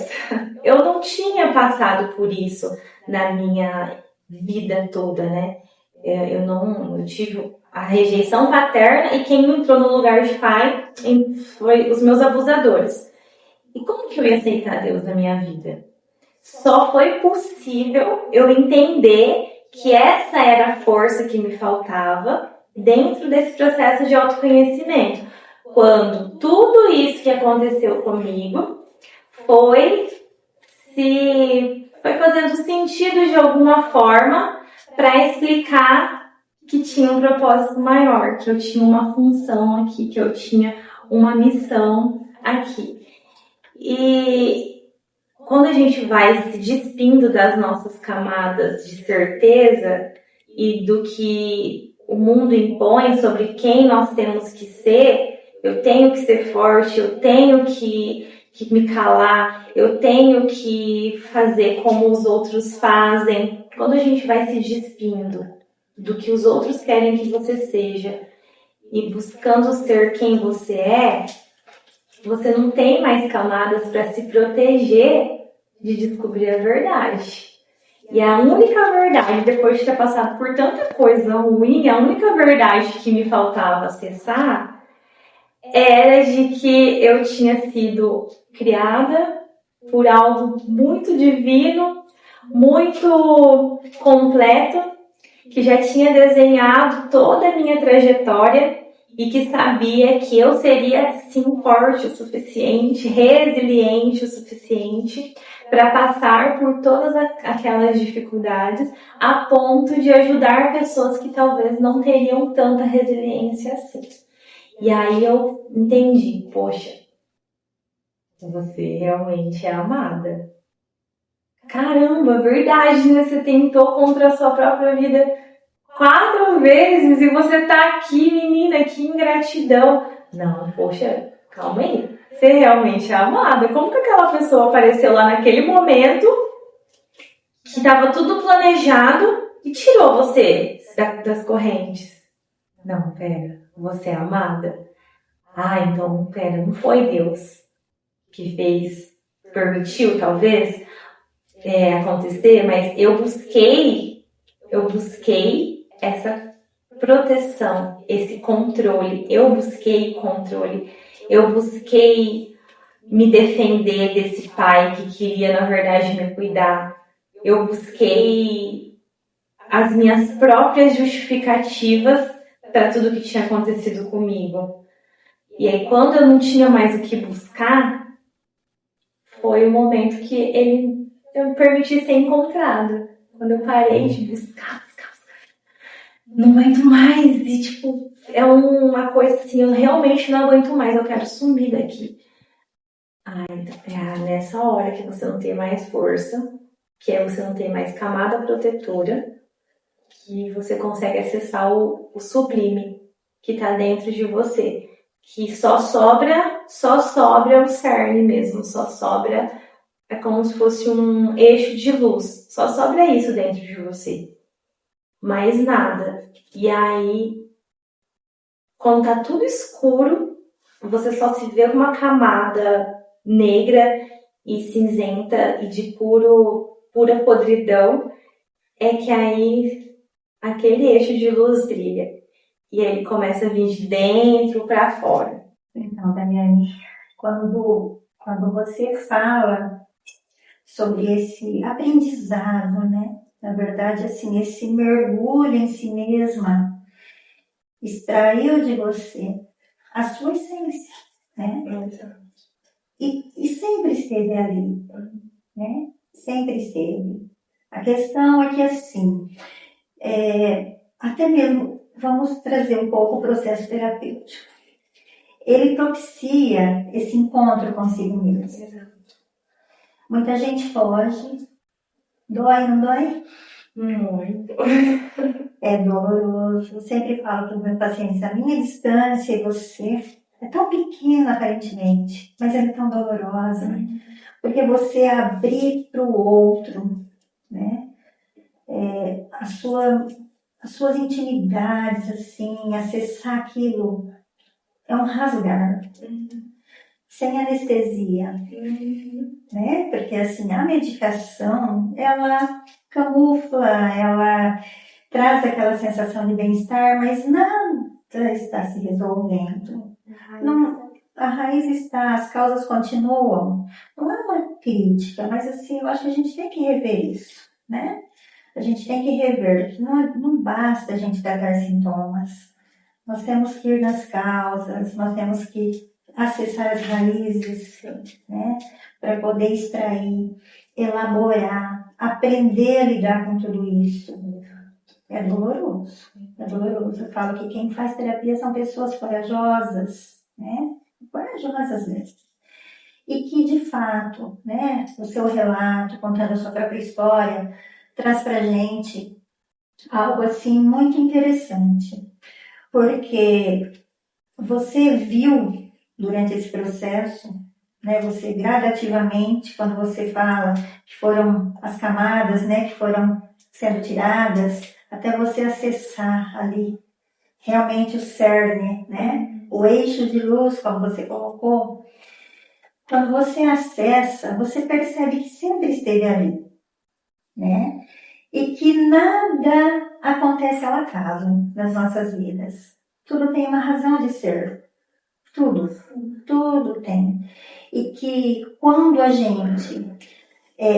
Eu não tinha passado por isso na minha vida toda, né? Eu tive a rejeição paterna e quem entrou no lugar de pai foi os meus abusadores. E como que eu ia aceitar Deus na minha vida? Só foi possível eu entender que essa era a força que me faltava dentro desse processo de autoconhecimento. Quando tudo isso que aconteceu comigo foi fazendo sentido de alguma forma para explicar que tinha um propósito maior, que eu tinha uma função aqui, que eu tinha uma missão aqui. E quando a gente vai se despindo das nossas camadas de certeza e do que o mundo impõe sobre quem nós temos que ser, eu tenho que ser forte, eu tenho que me calar, eu tenho que fazer como os outros fazem. Quando a gente vai se despindo do que os outros querem que você seja e buscando ser quem você é, você não tem mais camadas para se proteger de descobrir a verdade. E a única verdade, depois de ter passado por tanta coisa ruim, a única verdade que me faltava acessar era de que eu tinha sido criada por algo muito divino, muito completo, que já tinha desenhado toda a minha trajetória e que sabia que eu seria, sim, forte o suficiente, resiliente o suficiente para passar por todas aquelas dificuldades a ponto de ajudar pessoas que talvez não teriam tanta resiliência assim. E aí eu entendi, poxa, você realmente é amada. Caramba, verdade, né? Você tentou contra a sua própria vida 4 vezes e você tá aqui, menina, que ingratidão. Não, poxa, calma aí. Você realmente é amada? Como que aquela pessoa apareceu lá naquele momento que tava tudo planejado e tirou você das correntes? Não, pera, você é amada? Ah, então, pera, não foi Deus que permitiu, talvez, acontecer, mas eu busquei essa proteção, esse controle, eu busquei controle, eu busquei me defender desse pai que queria, na verdade, me cuidar, eu busquei as minhas próprias justificativas para tudo que tinha acontecido comigo. E aí, quando eu não tinha mais o que buscar, foi o momento que eu me permiti ser encontrado. Quando eu parei de buscar, não aguento mais. E, tipo, é uma coisa assim, eu realmente não aguento mais, eu quero sumir daqui. Então, nessa hora que você não tem mais força, que você não tem mais camada protetora, que você consegue acessar o sublime que está dentro de você. Que só sobra o cerne mesmo, só sobra, é como se fosse um eixo de luz, só sobra isso dentro de você, mais nada. E aí, quando tá tudo escuro, você só se vê com uma camada negra e cinzenta e de pura podridão, é que aí aquele eixo de luz brilha. E ele começa a vir de dentro para fora. Então, Daniane, quando você fala sobre esse aprendizado, né? Na verdade, assim, esse mergulho em si mesma, extraiu de você a sua essência, né? E sempre esteve ali, né? Sempre esteve. A questão é que, assim, até mesmo, vamos trazer um pouco o processo terapêutico. Ele propicia esse encontro consigo mesmo. Exato. Muita gente foge. Dói, não dói? Muito. É doloroso. Eu sempre falo para os meus pacientes, a minha distância e você é tão pequena aparentemente, mas é tão dolorosa. Porque você abrir para o outro, né? As suas intimidades, assim, acessar aquilo, é um rasgar, sem anestesia, né? Porque, assim, a medicação, ela camufla, ela traz aquela sensação de bem-estar, mas nada está se resolvendo. Não, a raiz está, as causas continuam. Não é uma crítica, mas assim, eu acho que a gente tem que rever isso, né? A gente tem que rever. Não basta a gente tratar sintomas. Nós temos que ir nas causas, nós temos que acessar as raízes, né? Para poder extrair, elaborar, aprender a lidar com tudo isso. É doloroso, é doloroso. Eu falo que quem faz terapia são pessoas corajosas, né? Corajosas mesmo. E que, de fato, né, o seu relato, contando a sua própria história, traz pra gente algo, assim, muito interessante. Porque você viu, durante esse processo, né, você gradativamente, quando você fala que foram as camadas, né, que foram sendo tiradas, até você acessar ali realmente o cerne, né, o eixo de luz, como você colocou. Quando você acessa, você percebe que sempre esteve ali, né, e que nada acontece ao acaso nas nossas vidas. Tudo tem uma razão de ser. Tudo, tudo tem. E que quando a gente,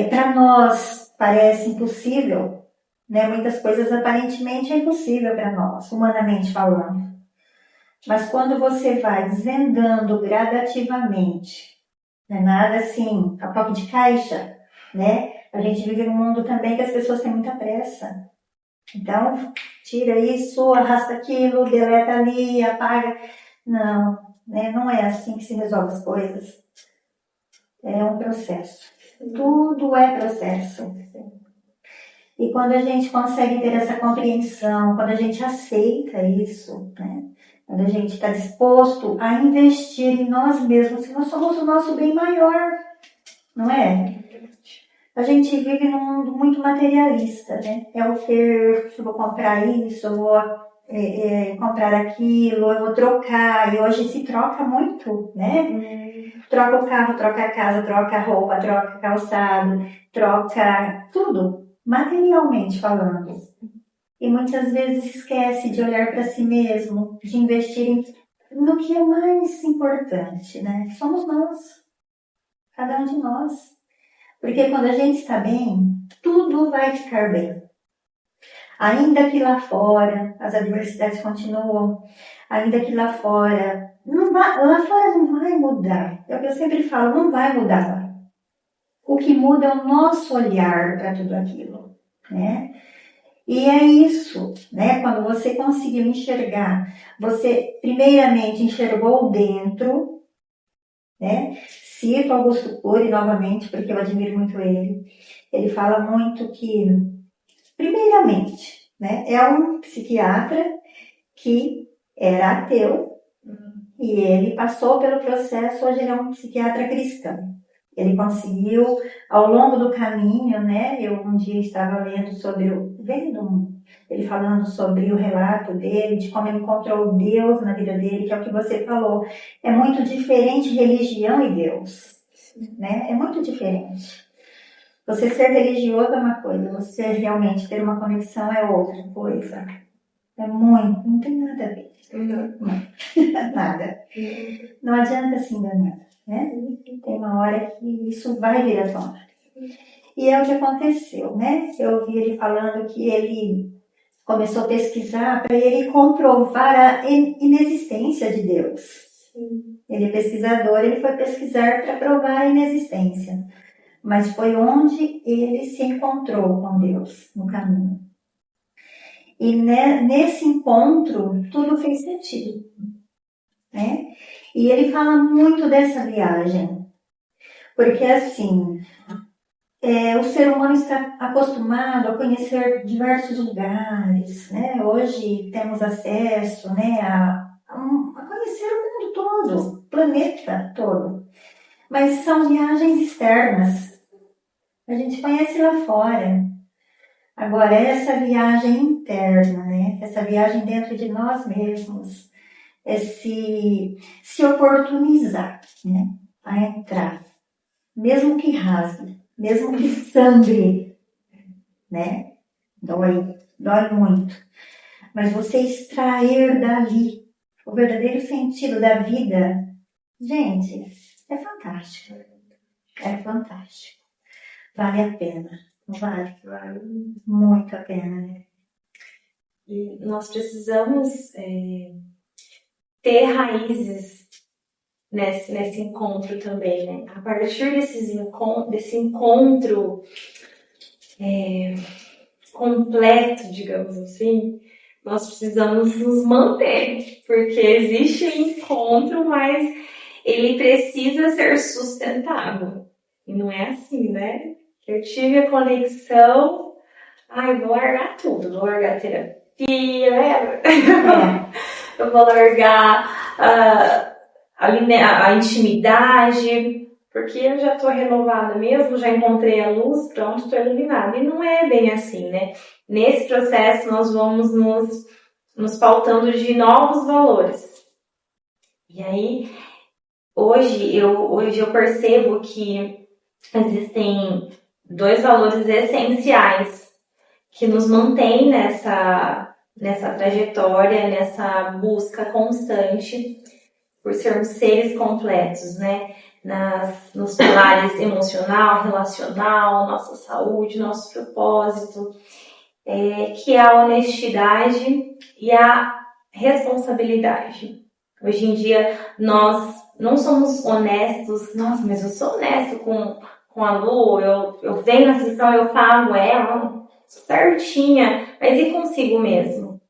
para nós, parece impossível, né? Muitas coisas aparentemente é impossível para nós, humanamente falando. Mas quando você vai desvendando gradativamente, não é nada assim, a toque de caixa, né? A gente vive num mundo também que as pessoas têm muita pressa. Então, tira isso, arrasta aquilo, deleta ali, apaga. Não, né? Não é assim que se resolve as coisas. É um processo. Tudo é processo. E quando a gente consegue ter essa compreensão, quando a gente aceita isso, né? Quando a gente está disposto a investir em nós mesmos, que nós somos o nosso bem maior, não é? A gente vive num mundo muito materialista, né? É o ter, eu vou comprar isso, eu vou comprar aquilo, eu vou trocar. E hoje se troca muito, né? Troca o carro, troca a casa, troca a roupa, troca calçado, troca tudo, materialmente falando. E muitas vezes esquece de olhar para si mesmo, de investir no que é mais importante, né? Somos nós, cada um de nós. Porque quando a gente está bem, tudo vai ficar bem. Ainda que lá fora as adversidades continuam, ainda que lá fora lá fora não vai mudar. É o que eu sempre falo, não vai mudar. O que muda é o nosso olhar para tudo aquilo, né? E é isso, né? Quando você conseguiu enxergar, você primeiramente enxergou dentro, né? Cito Augusto Cury novamente, porque eu admiro muito ele. Ele fala muito que, primeiramente, né? É um psiquiatra que era ateu e ele passou pelo processo, hoje ele é um psiquiatra cristão. Ele conseguiu, ao longo do caminho, né? Eu um dia estava lendo ele falando sobre o relato dele, de como ele encontrou Deus na vida dele, que é o que você falou. É muito diferente religião e Deus, né? É muito diferente. Você ser religioso é uma coisa, você realmente ter uma conexão é outra coisa. É muito, não tem nada a ver. Nada. Não adianta se enganar, né? Tem uma hora que isso vai vir à tona. E é o que aconteceu, né? Eu ouvi ele falando que ele começou a pesquisar para ele comprovar a inexistência de Deus. Ele é pesquisador, ele foi pesquisar para provar a inexistência. Mas foi onde ele se encontrou com Deus, no caminho. E nesse encontro, tudo fez sentido, né? E ele fala muito dessa viagem, porque assim, o ser humano está acostumado a conhecer diversos lugares, né? Hoje temos acesso, né, a conhecer o mundo todo, o planeta todo. mas são viagens externas. A gente conhece lá fora. Agora, essa viagem interna, né? Essa viagem dentro de nós mesmos, é se oportunizar, né? A entrar, mesmo que rasgue, mesmo que sangre, né? Dói muito. Mas você extrair dali o verdadeiro sentido da vida, gente, é fantástico. É fantástico. Vale a pena. Não vale? Vale. Muito a pena, né? E nós precisamos ter raízes nesse encontro também, né? A partir desse encontro completo, digamos assim, nós precisamos nos manter, porque existe o encontro, mas ele precisa ser sustentável. E não é assim, né? Eu tive a conexão, vou largar tudo, vou largar a terapia, eu vou largar a intimidade, porque eu já estou renovada mesmo, já encontrei a luz, pronto, estou iluminada. E não é bem assim, né? Nesse processo nós vamos nos pautando de novos valores. E aí, hoje eu percebo que existem 2 valores essenciais que nos mantêm nessa trajetória, nessa busca constante por sermos seres completos, né? Nos pilares emocional, relacional, nossa saúde, nosso propósito, que é a honestidade e a responsabilidade. Hoje em dia, nós não somos honestos. Nossa, mas eu sou honesto com a Lu, eu venho na sessão, eu pago ela certinha, mas e consigo mesmo?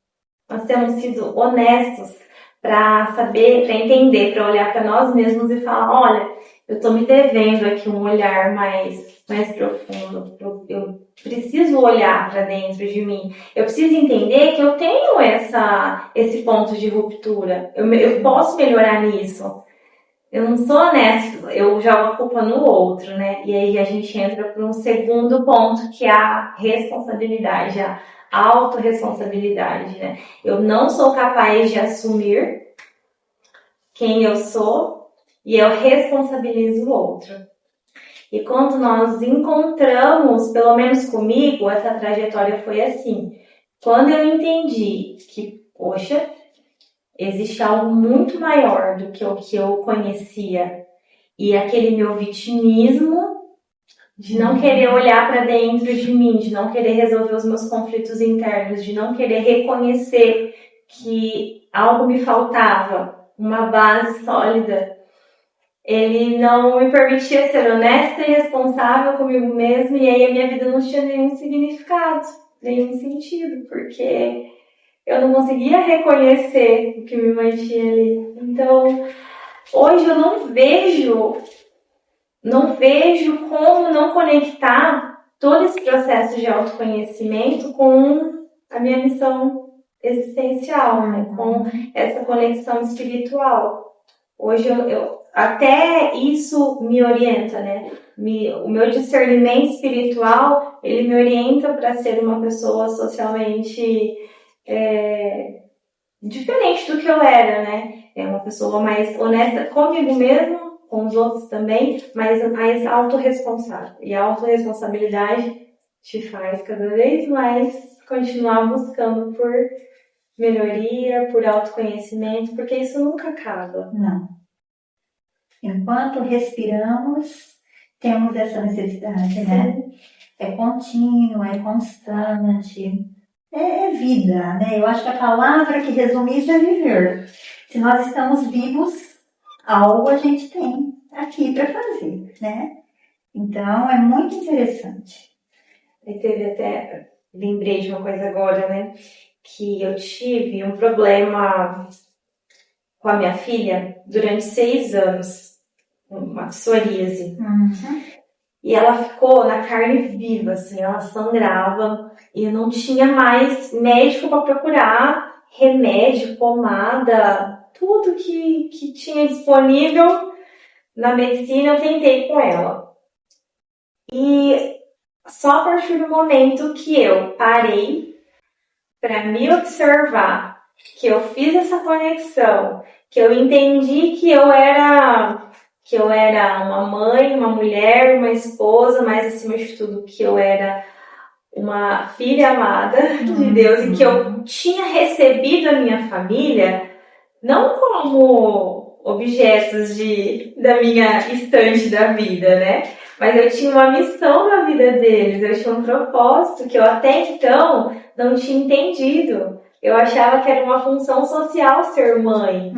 Nós temos sido honestos para saber, para entender, para olhar para nós mesmos e falar, olha, eu estou me devendo aqui um olhar mais profundo. Eu preciso olhar para dentro de mim. Eu preciso entender que eu tenho esse ponto de ruptura. Eu posso melhorar nisso. Eu não sou honesta, eu jogo a culpa no outro, né? E aí a gente entra para um segundo ponto, que é a responsabilidade, a autorresponsabilidade, né? Eu não sou capaz de assumir quem eu sou e eu responsabilizo o outro. E quando nós encontramos, pelo menos comigo, essa trajetória foi assim. Quando eu entendi que, poxa, existe algo muito maior do que o que eu conhecia e aquele meu vitimismo de não querer olhar para dentro de mim, de não querer resolver os meus conflitos internos, de não querer reconhecer que algo me faltava, uma base sólida, ele não me permitia ser honesta e responsável comigo mesma, e aí a minha vida não tinha nenhum significado, nenhum sentido, porque eu não conseguia reconhecer o que me mantinha ali. Então, hoje eu não vejo como não conectar todo esse processo de autoconhecimento com a minha missão existencial, né? Com essa conexão espiritual. Hoje até isso me orienta, né? O meu discernimento espiritual, ele me orienta para ser uma pessoa socialmente diferente do que eu era, né? É uma pessoa mais honesta comigo mesma, com os outros também, mas mais autorresponsável. E a autorresponsabilidade te faz cada vez mais continuar buscando por melhoria, por autoconhecimento, porque isso nunca acaba. Não. Enquanto respiramos, temos essa necessidade, né? É contínuo, é constante, é vida, né? Eu acho que a palavra que resume isso é viver. Se nós estamos vivos, algo a gente tem aqui para fazer, né? Então, é muito interessante. Lembrei de uma coisa agora, né? Que eu tive um problema com a minha filha durante 6 anos, uma psoríase. E ela ficou na carne viva, assim, ela sangrava e eu não tinha mais médico para procurar, remédio, pomada, tudo que tinha disponível na medicina eu tentei com ela. E só a partir do momento que eu parei para me observar, que eu fiz essa conexão, que eu entendi que eu era uma mãe, uma mulher, uma esposa, mas acima de tudo que eu era uma filha amada de Deus e que eu tinha recebido a minha família não como objetos da minha estante da vida, né? Mas eu tinha uma missão na vida deles, eu tinha um propósito que eu até então não tinha entendido. Eu achava que era uma função social ser mãe,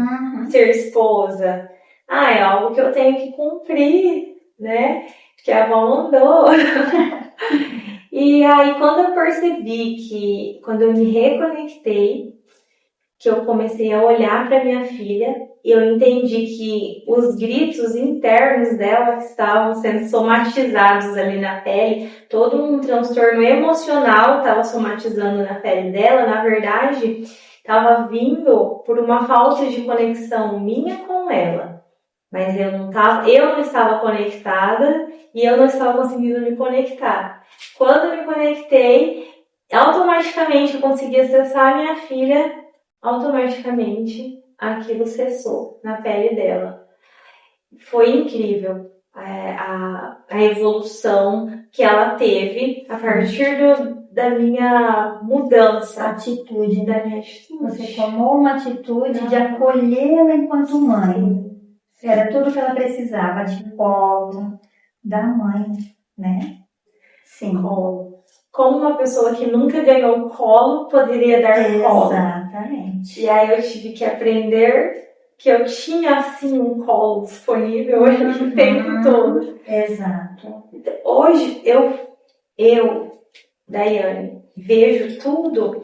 ser esposa. É algo que eu tenho que cumprir, né? Que a avó mandou. E aí, quando eu percebi quando eu me reconectei, que eu comecei a olhar para minha filha, eu entendi que os gritos internos dela que estavam sendo somatizados ali na pele, todo um transtorno emocional estava somatizando na pele dela, na verdade, estava vindo por uma falta de conexão minha com ela. Mas eu não estava conectada e eu não estava conseguindo me conectar. Quando eu me conectei, automaticamente eu consegui acessar a minha filha, automaticamente aquilo cessou na pele dela. Foi incrível a evolução que ela teve a partir da minha mudança. Atitude. Da minha atitude. Você tomou uma atitude de acolhê-la enquanto mãe. Era tudo que ela precisava, de colo, da mãe, né? Sim. Colo. Como uma pessoa que nunca ganhou colo poderia dar colo. Exatamente. E aí eu tive que aprender que eu tinha, assim, um colo disponível o tempo todo. Exato. Hoje, eu, Daiane, vejo tudo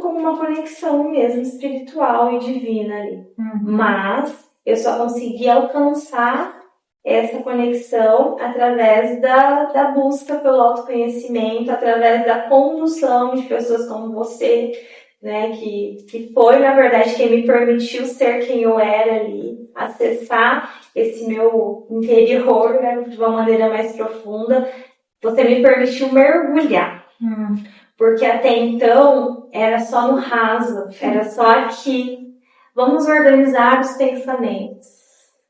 como uma conexão mesmo espiritual e divina ali. Mas eu só consegui alcançar essa conexão através da busca pelo autoconhecimento, através da condução de pessoas como você, né, que foi, na verdade, quem me permitiu ser quem eu era ali, acessar esse meu interior, né, de uma maneira mais profunda. Você me permitiu mergulhar. Porque até então era só no raso, era só aqui. Vamos organizar os pensamentos,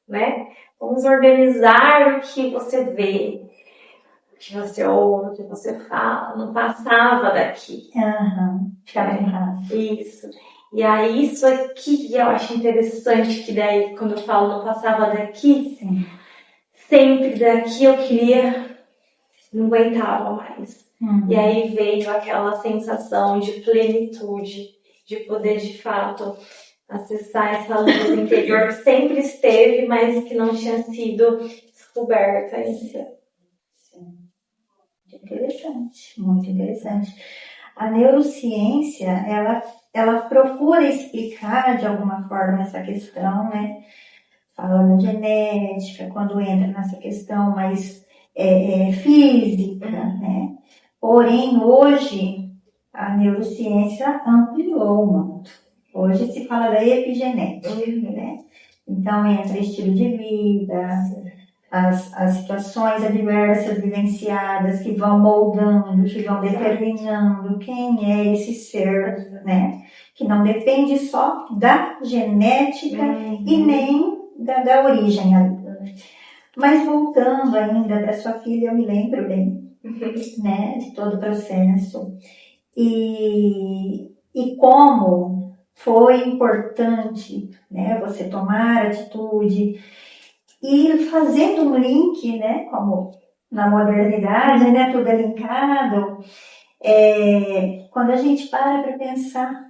né? Vamos organizar o que você vê, o que você ouve, o que você fala. Não passava daqui. Ficava no raso. Isso. E aí isso aqui eu acho interessante, que daí quando eu falo não passava daqui, sim, sempre daqui eu queria, não aguentava mais. E aí veio aquela sensação de plenitude, de poder de fato acessar essa luz interior que sempre esteve, mas que não tinha sido descoberta ainda. Sim. Muito interessante. A neurociência, ela procura explicar de alguma forma essa questão, né? Falando genética, quando entra nessa questão mais física, né? Porém, hoje, a neurociência ampliou muito. Hoje se fala da epigenética, né? Então, entra estilo de vida, as situações adversas vivenciadas que vão moldando, que vão determinando quem é esse ser, né? Que não depende só da genética e nem da origem. Mas voltando ainda para sua filha, eu me lembro bem, né, de todo o processo e como foi importante, né, você tomar atitude e fazendo um link, né, como na modernidade, né, tudo é linkado, quando a gente para pensar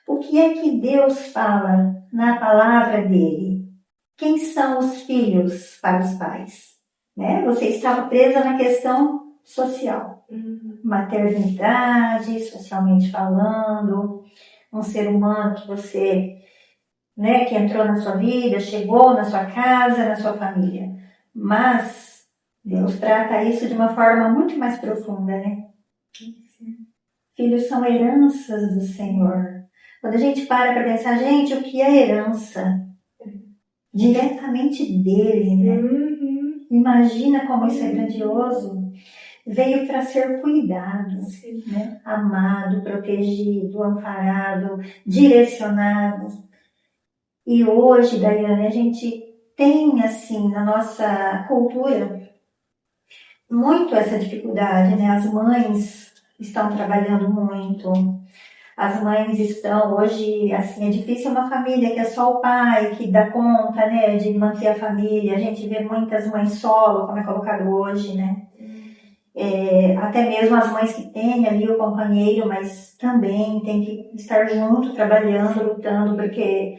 o que é que Deus fala na palavra dele, quem são os filhos para os pais, né? Você estava presa na questão social, maternidade, socialmente falando, um ser humano que você, né, que entrou na sua vida, chegou na sua casa, na sua família. Mas Deus trata isso de uma forma muito mais profunda, né? Filhos são heranças do Senhor. Quando a gente para pensar, gente, o que é herança? diretamente dele, né? Imagina como isso é grandioso. Veio para ser cuidado, né? Amado, protegido, amparado, direcionado. E hoje, Daiane, a gente tem, assim, na nossa cultura, muito essa dificuldade, né? As mães estão trabalhando muito. As mães estão hoje, assim, é difícil uma família que é só o pai que dá conta, né, de manter a família. A gente vê muitas mães solo, como é colocado hoje, né? Até mesmo as mães que têm ali o companheiro, mas também tem que estar junto, trabalhando, lutando, porque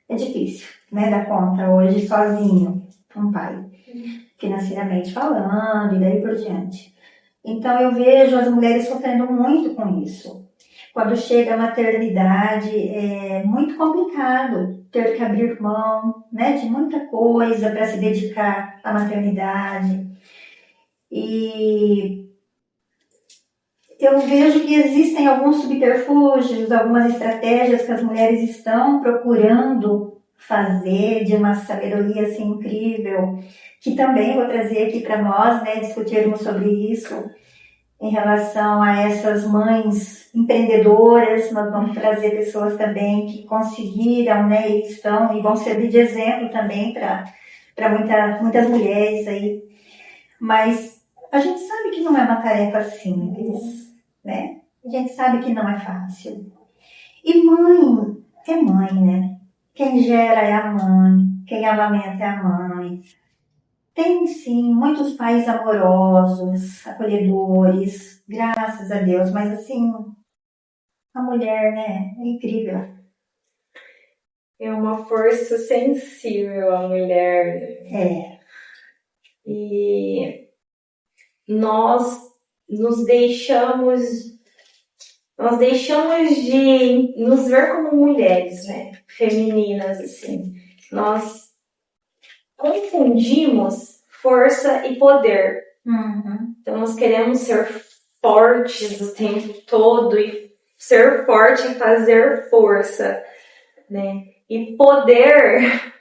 é difícil, né, dar conta hoje sozinho, um pai, financeiramente falando e daí por diante. Então eu vejo as mulheres sofrendo muito com isso. Quando chega a maternidade, é muito complicado ter que abrir mão, né, de muita coisa para se dedicar à maternidade. E eu vejo que existem alguns subterfúgios, algumas estratégias que as mulheres estão procurando fazer de uma sabedoria assim, incrível, que também vou trazer aqui para nós, né, discutirmos sobre isso em relação a essas mães empreendedoras. Nós vamos trazer pessoas também que conseguiram, né, e estão e vão servir de exemplo também para muitas mulheres aí. Mas a gente sabe que não é uma tarefa simples, né? A gente sabe que não é fácil. E mãe é mãe, né? Quem gera é a mãe, quem amamenta é a mãe. Tem sim muitos pais amorosos, acolhedores, graças a Deus, mas assim, a mulher, né? É incrível. É uma força sensível a mulher. É. E nós nos deixamos de nos ver como mulheres, né? Femininas, assim. Nós confundimos força e poder. Então nós queremos ser fortes o tempo todo, e ser forte é fazer força, né? E poder,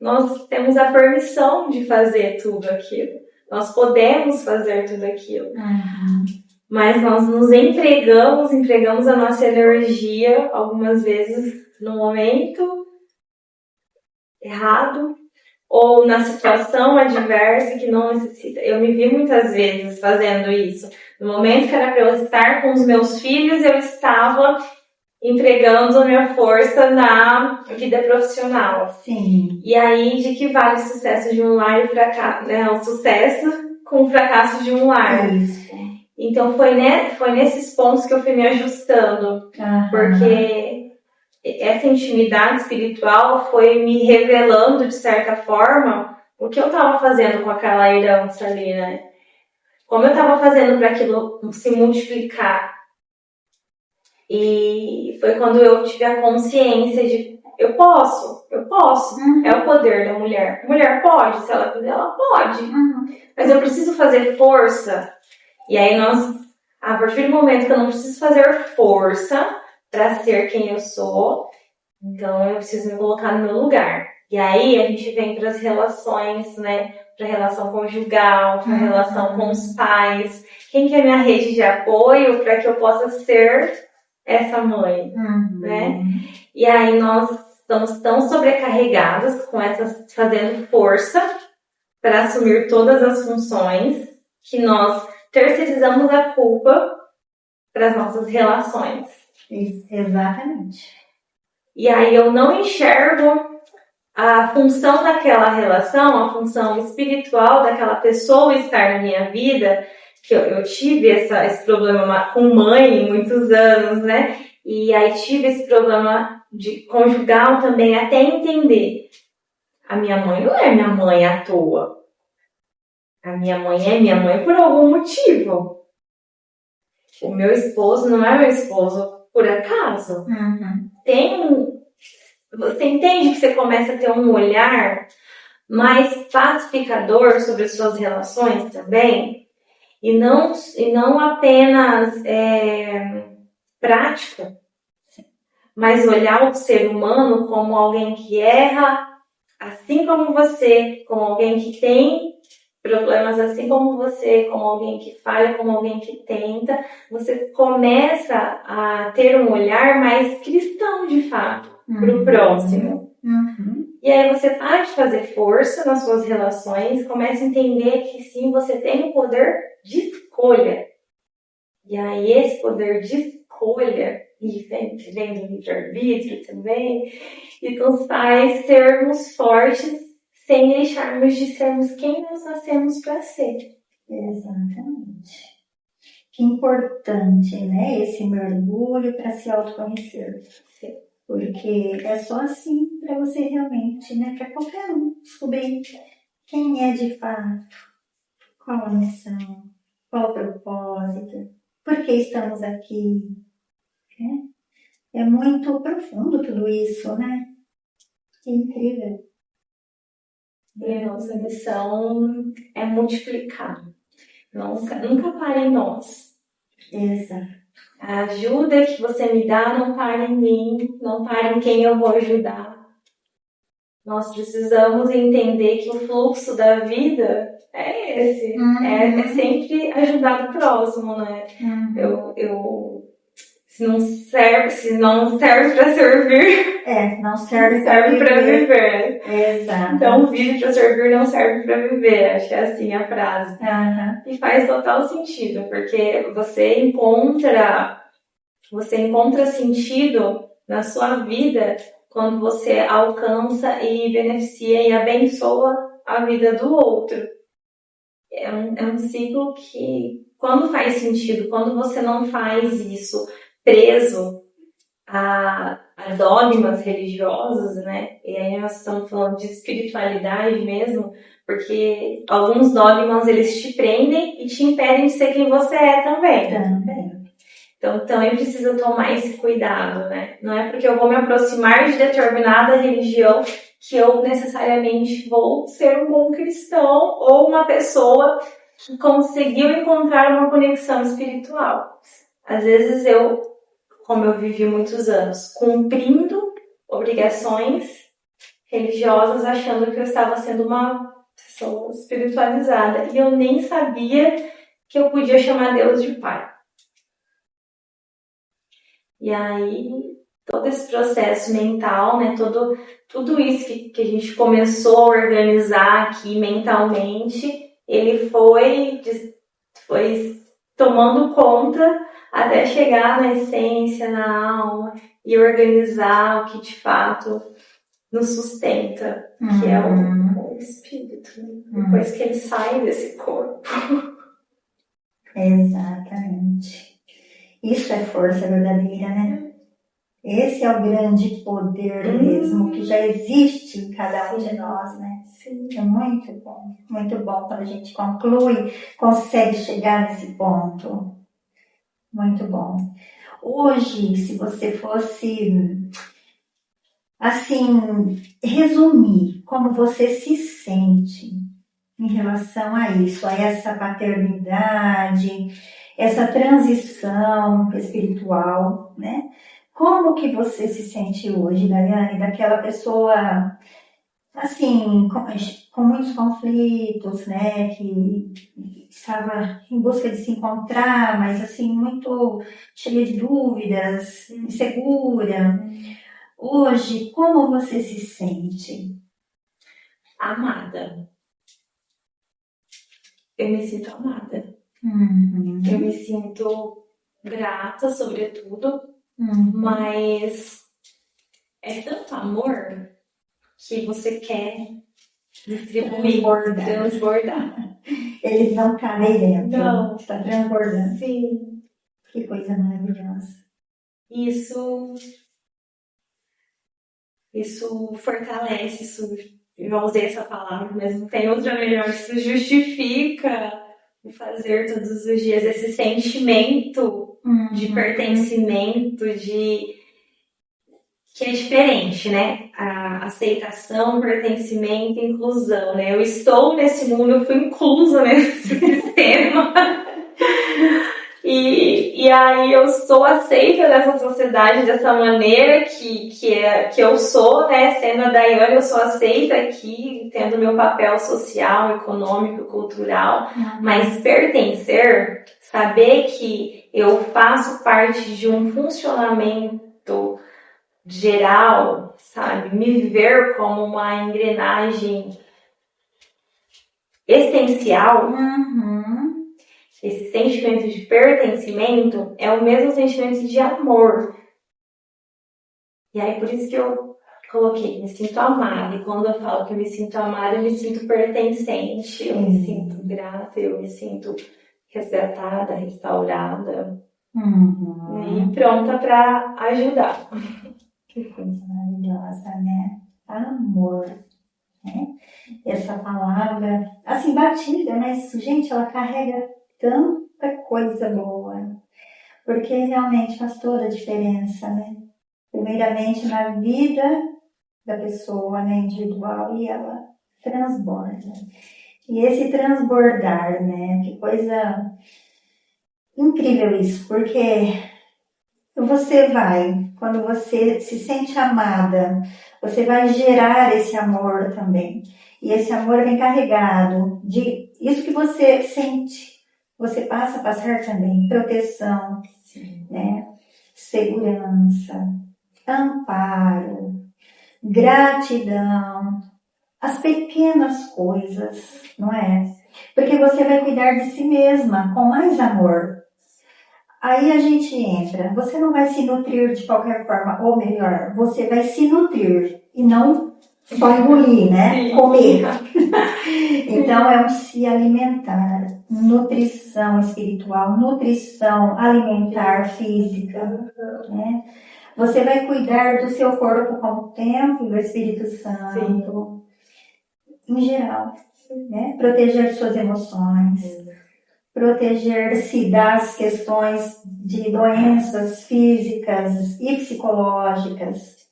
nós temos a permissão de fazer tudo aquilo. Nós podemos fazer tudo aquilo. Mas nós nos entregamos a nossa energia algumas vezes no momento errado ou na situação adversa que não necessita. Eu me vi muitas vezes fazendo isso. No momento que era para eu estar com os meus filhos, eu estava entregando a minha força na vida profissional. Sim. E aí, de que vale o sucesso de um lar e fracasso, né? O sucesso com o fracasso de um lar. Isso. Então foi nesses pontos que eu fui me ajustando, porque essa intimidade espiritual foi me revelando, de certa forma, o que eu estava fazendo com aquela herança ali, né? Como eu estava fazendo para aquilo se multiplicar. E foi quando eu tive a consciência de eu posso. É o poder da mulher. A mulher pode, se ela quiser, ela pode. Mas eu preciso fazer força. E aí a partir do momento que eu não preciso fazer força para ser quem eu sou, então eu preciso me colocar no meu lugar. E aí a gente vem para as relações, né? Para a relação conjugal, para a relação com os pais. Quem que é minha rede de apoio para que eu possa ser essa mãe, né? E aí nós estamos tão sobrecarregadas com fazendo força para assumir todas as funções que nós terceirizamos a culpa para as nossas relações. Exatamente. E aí eu não enxergo a função daquela relação, a função espiritual daquela pessoa estar na minha vida, que eu tive esse problema com mãe muitos anos, né? E aí tive esse problema de conjugal também, até entender. A minha mãe não é minha mãe à toa. A minha mãe é minha mãe por algum motivo. O meu esposo não é meu esposo por acaso. Você entende que você começa a ter um olhar mais pacificador sobre as suas relações também? E não apenas prático, mas olhar o ser humano como alguém que erra, assim como você, como alguém que tem problemas, assim como você, como alguém que falha, como alguém que tenta, você começa a ter um olhar mais cristão, de fato, para o próximo. E aí você para de fazer força nas suas relações, começa a entender que sim, você tem o poder de escolha. E aí esse poder de escolha, e vem do livre-arbítrio também, e nos faz sermos fortes sem deixarmos de sermos quem nós nascemos para ser. Exatamente. Que importante, né? Esse mergulho para se autoconhecer. Porque é só assim para você realmente, né? Para qualquer um descobrir quem é de fato, qual a missão, qual o propósito, por que estamos aqui. Né? É muito profundo tudo isso, né? Que incrível. E a nossa missão é multiplicar. Nunca pare em nós. Exato. A ajuda que você me dá não para em mim, não para em quem eu vou ajudar. Nós precisamos entender que o fluxo da vida é esse. É sempre ajudar o próximo, né? Se não serve para servir, não serve para viver. Exato. Então, vive para servir, não serve para viver. Acho que é assim a frase. E faz total sentido, porque você encontra sentido na sua vida quando você alcança e beneficia e abençoa a vida do outro. É um ciclo que, quando faz sentido, quando você não faz isso preso a dogmas religiosos, né? E aí nós estamos falando de espiritualidade mesmo, porque alguns dogmas eles te prendem e te impedem de ser quem você é também. Então também precisa tomar esse cuidado, né? Não é porque eu vou me aproximar de determinada religião que eu necessariamente vou ser um bom cristão ou uma pessoa que conseguiu encontrar uma conexão espiritual. Às vezes como eu vivi muitos anos, cumprindo obrigações religiosas, achando que eu estava sendo uma pessoa espiritualizada. E eu nem sabia que eu podia chamar Deus de Pai. E aí, todo esse processo mental, né, tudo isso que a gente começou a organizar aqui mentalmente, ele foi tomando conta até chegar na essência, na alma e organizar o que de fato nos sustenta, que é o espírito, né? Depois que ele sai desse corpo. Exatamente. Isso é força verdadeira, né? Esse é o grande poder mesmo, que já existe em cada um de nós, né? Sim. É muito bom quando a gente conclui, consegue chegar nesse ponto. Muito bom. Hoje, se você fosse, assim, resumir como você se sente em relação a isso, a essa paternidade, essa transição espiritual, né? Como que você se sente hoje, Daiane, daquela pessoa, assim, com muitos conflitos, né? Que estava em busca de se encontrar, mas, assim, muito cheia de dúvidas, insegura. Hoje, como você se sente? Amada. Eu me sinto amada. Eu me sinto grata, sobretudo, mas é tanto amor que você quer distribuir, transbordar. Ele não cabe dentro, Não. Está transbordando. Sim. Que coisa maravilhosa. Isso fortalece, eu não usei essa palavra, mas não tem outra melhor, isso justifica o fazer todos os dias, esse sentimento de pertencimento, que é diferente, né? A aceitação, pertencimento e inclusão, né? Eu estou nesse mundo, eu fui inclusa nesse sistema. E aí eu sou aceita nessa sociedade dessa maneira que eu sou, né? Sendo a Daiane, eu sou aceita aqui, tendo meu papel social, econômico, cultural, mas pertencer, saber que eu faço parte de um funcionamento geral, sabe? Me ver como uma engrenagem essencial. Esse sentimento de pertencimento é o mesmo sentimento de amor. E aí por isso que eu coloquei, me sinto amada. E quando eu falo que eu me sinto amada, eu me sinto pertencente, eu me sinto grata, eu me sinto resgatada, restaurada. E pronta para ajudar. Que coisa maravilhosa, né? Amor, né? Essa palavra, assim, batida, mas, gente, ela carrega tanta coisa boa, porque realmente faz toda a diferença, né? Primeiramente na vida da pessoa, né, individual, e ela transborda. E esse transbordar, né, que coisa incrível isso, porque quando você se sente amada, você vai gerar esse amor também. E esse amor vem carregado de isso que você sente. Você passa a passar também proteção, né? Segurança, amparo, gratidão, as pequenas coisas, não é? Porque você vai cuidar de si mesma com mais amor. Aí a gente entra, você não vai se nutrir de qualquer forma, ou melhor, você vai se nutrir e não só engolir, né? Comer. Então é um se alimentar, nutrição espiritual, nutrição alimentar, física, né? Você vai cuidar do seu corpo como templo do Espírito Santo, em geral, né? Proteger suas emoções, proteger-se das questões de doenças físicas e psicológicas,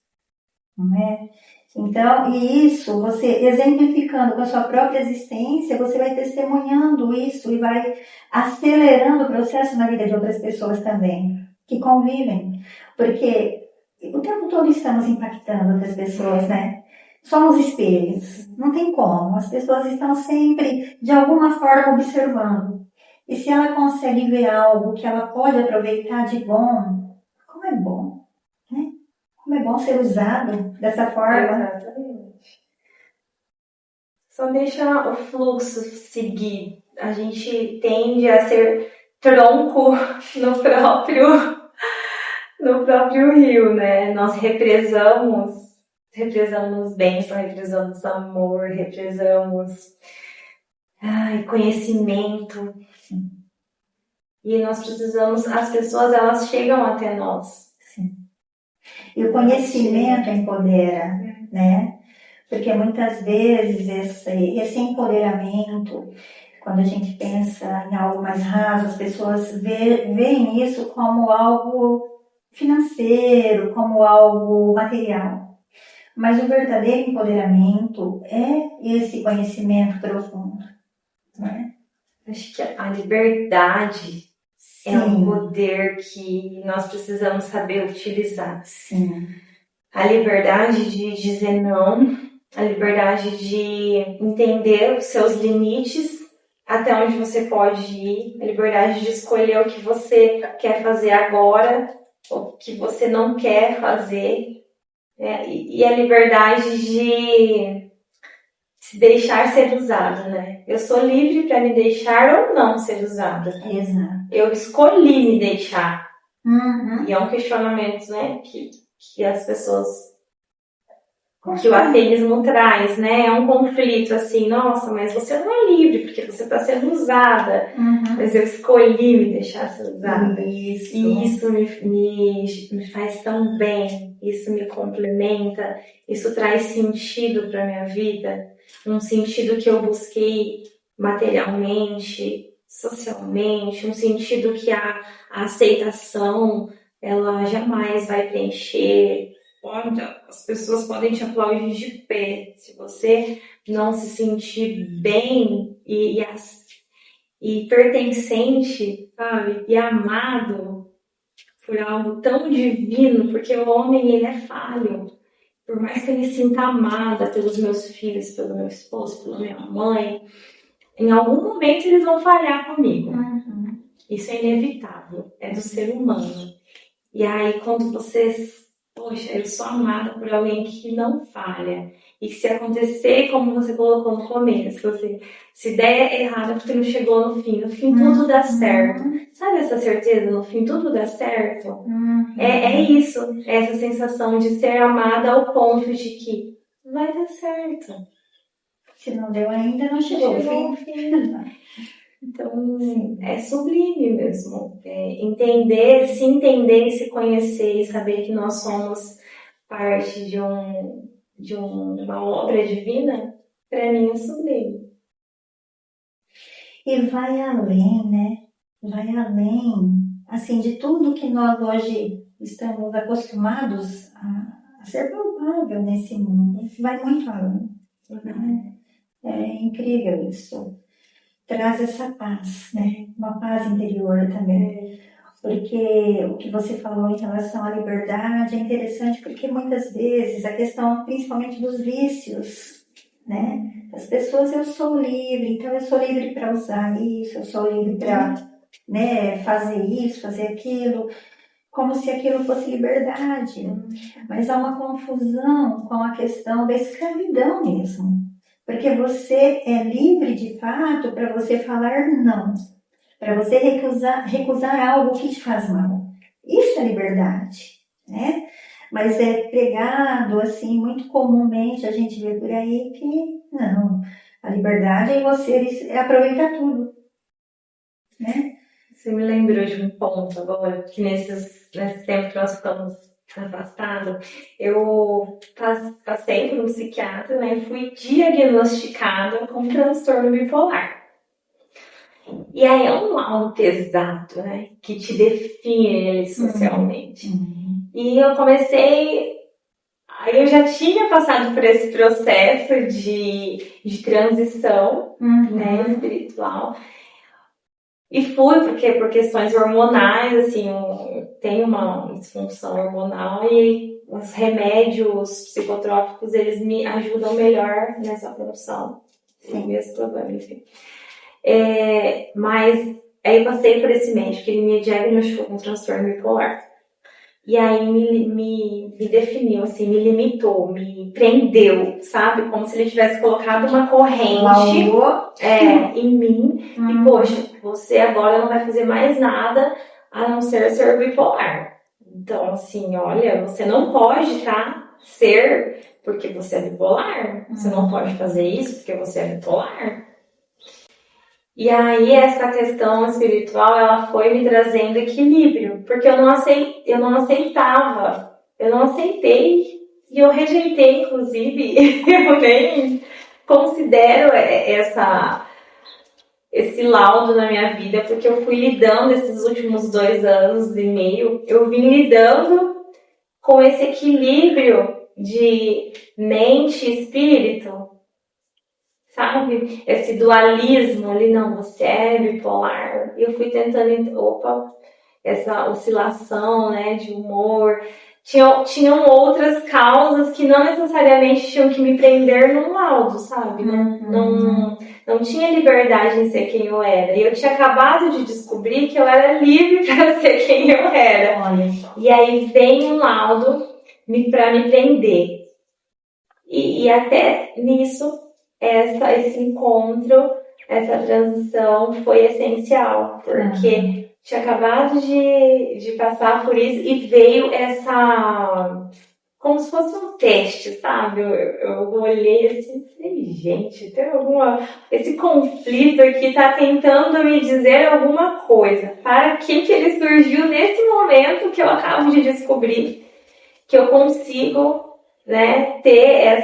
não é? Então, e isso, você exemplificando com a sua própria existência, você vai testemunhando isso e vai acelerando o processo na vida de outras pessoas também, que convivem. Porque o tempo todo estamos impactando outras pessoas, né? Somos espelhos, não tem como. As pessoas estão sempre, de alguma forma, observando. E se ela consegue ver algo que ela pode aproveitar de bom, como é bom, né? Como é bom ser usado dessa forma. Exatamente. Só deixa o fluxo seguir. A gente tende a ser tronco no próprio rio, né? Nós represamos bênção, represamos amor, represamos conhecimento. E nós precisamos, as pessoas, elas chegam até nós. Sim. E o conhecimento empodera, né? Porque muitas vezes esse empoderamento, quando a gente pensa em algo mais raso, as pessoas veem isso como algo financeiro, como algo material. Mas o verdadeiro empoderamento é esse conhecimento profundo, né? Acho que a liberdade é um poder que nós precisamos saber utilizar. Sim. A liberdade de dizer não, a liberdade de entender os seus limites, até onde você pode ir, a liberdade de escolher o que você quer fazer agora, o que você não quer fazer, né? E a liberdade de se deixar ser usado, né? Eu sou livre para me deixar ou não ser usada. Exato. Eu escolhi me deixar. Uhum. E é um questionamento, né, que as pessoas, que o ateísmo traz, né? É um conflito assim, nossa, mas você não é livre porque você está sendo usada. Mas eu escolhi me deixar ser usada. Isso. E isso me faz tão bem, isso me complementa, isso traz sentido para minha vida, um sentido que eu busquei materialmente, socialmente, um sentido que a aceitação ela jamais vai preencher. As pessoas podem te aplaudir de pé se você não se sentir bem e e pertencente, sabe? E amado por algo tão divino, porque o homem, ele é falho. Por mais que eu me sinta amada pelos meus filhos, pelo meu esposo, pela minha mãe, em algum momento eles vão falhar comigo. Isso é inevitável, é do ser humano. E aí, quando você, poxa, eu sou amada por alguém que não falha. E se acontecer, como você colocou no começo, se der errado é porque não chegou no fim tudo dá certo. Sabe essa certeza? No fim tudo dá certo? É isso, é essa sensação de ser amada ao ponto de que vai dar certo. Se não deu ainda, não chegou no fim. Então, é sublime mesmo. Entender, se entender, se conhecer e saber que nós somos parte de uma obra divina, para mim é sublime. E vai além, né? Vai além, assim, de tudo que nós hoje estamos acostumados a ser palpável nesse mundo. Vai muito além. Né? É incrível isso. Traz essa paz, né? Uma paz interior também. Porque o que você falou em relação à liberdade é interessante, porque muitas vezes a questão, principalmente dos vícios, né? As pessoas, eu sou livre, então eu sou livre para usar isso, eu sou livre para, né, fazer isso, fazer aquilo, como se aquilo fosse liberdade. Mas há uma confusão com a questão da escravidão mesmo. Porque você é livre de fato para você falar não, para você recusar algo que te faz mal. Isso é liberdade, né? Mas é pregado, assim, muito comumente a gente vê por aí que não, a liberdade é você aproveitar tudo, né? Você me lembrou de um ponto agora, que nesse tempo que nós ficamos afastados, eu passei por um psiquiatra, né, e fui diagnosticada com transtorno bipolar. E aí é um mal pesado, né, que te define socialmente. E eu comecei... Aí eu já tinha passado por esse processo de transição, né, espiritual. E fui, porque por questões hormonais, assim, tem uma disfunção hormonal e os remédios psicotrópicos, eles me ajudam melhor nessa função. Sim, mesmo problema, enfim. Mas aí eu passei por esse médico, ele me diagnosticou com transtorno bipolar. E aí me definiu, assim, me limitou, me prendeu, sabe? Como se ele tivesse colocado uma corrente em mim. E, poxa, você agora não vai fazer mais nada a não ser bipolar. Então, assim, olha, você não pode, ser porque você é bipolar. Você não pode fazer isso porque você é bipolar. E aí essa questão espiritual, ela foi me trazendo equilíbrio, porque eu não aceitava, eu não aceitei e eu rejeitei, inclusive, eu nem considero esse laudo na minha vida, porque eu fui lidando esses últimos 2 anos e meio, eu vim lidando com esse equilíbrio de mente e espírito. Sabe? Esse dualismo ali, não, você é bipolar. E eu fui tentando, essa oscilação, né, de humor. Tinham outras causas que não necessariamente tinham que me prender num laudo, sabe? Não tinha liberdade em ser quem eu era. E eu tinha acabado de descobrir que eu era livre para ser quem eu era. E aí vem um laudo para me prender. E até nisso, esse encontro, essa transição foi essencial, porque tinha acabado de passar por isso e veio como se fosse um teste, sabe? Eu olhei assim e falei, gente, tem esse conflito aqui tá tentando me dizer alguma coisa. Para que ele surgiu nesse momento que eu acabo de descobrir que eu consigo, né, ter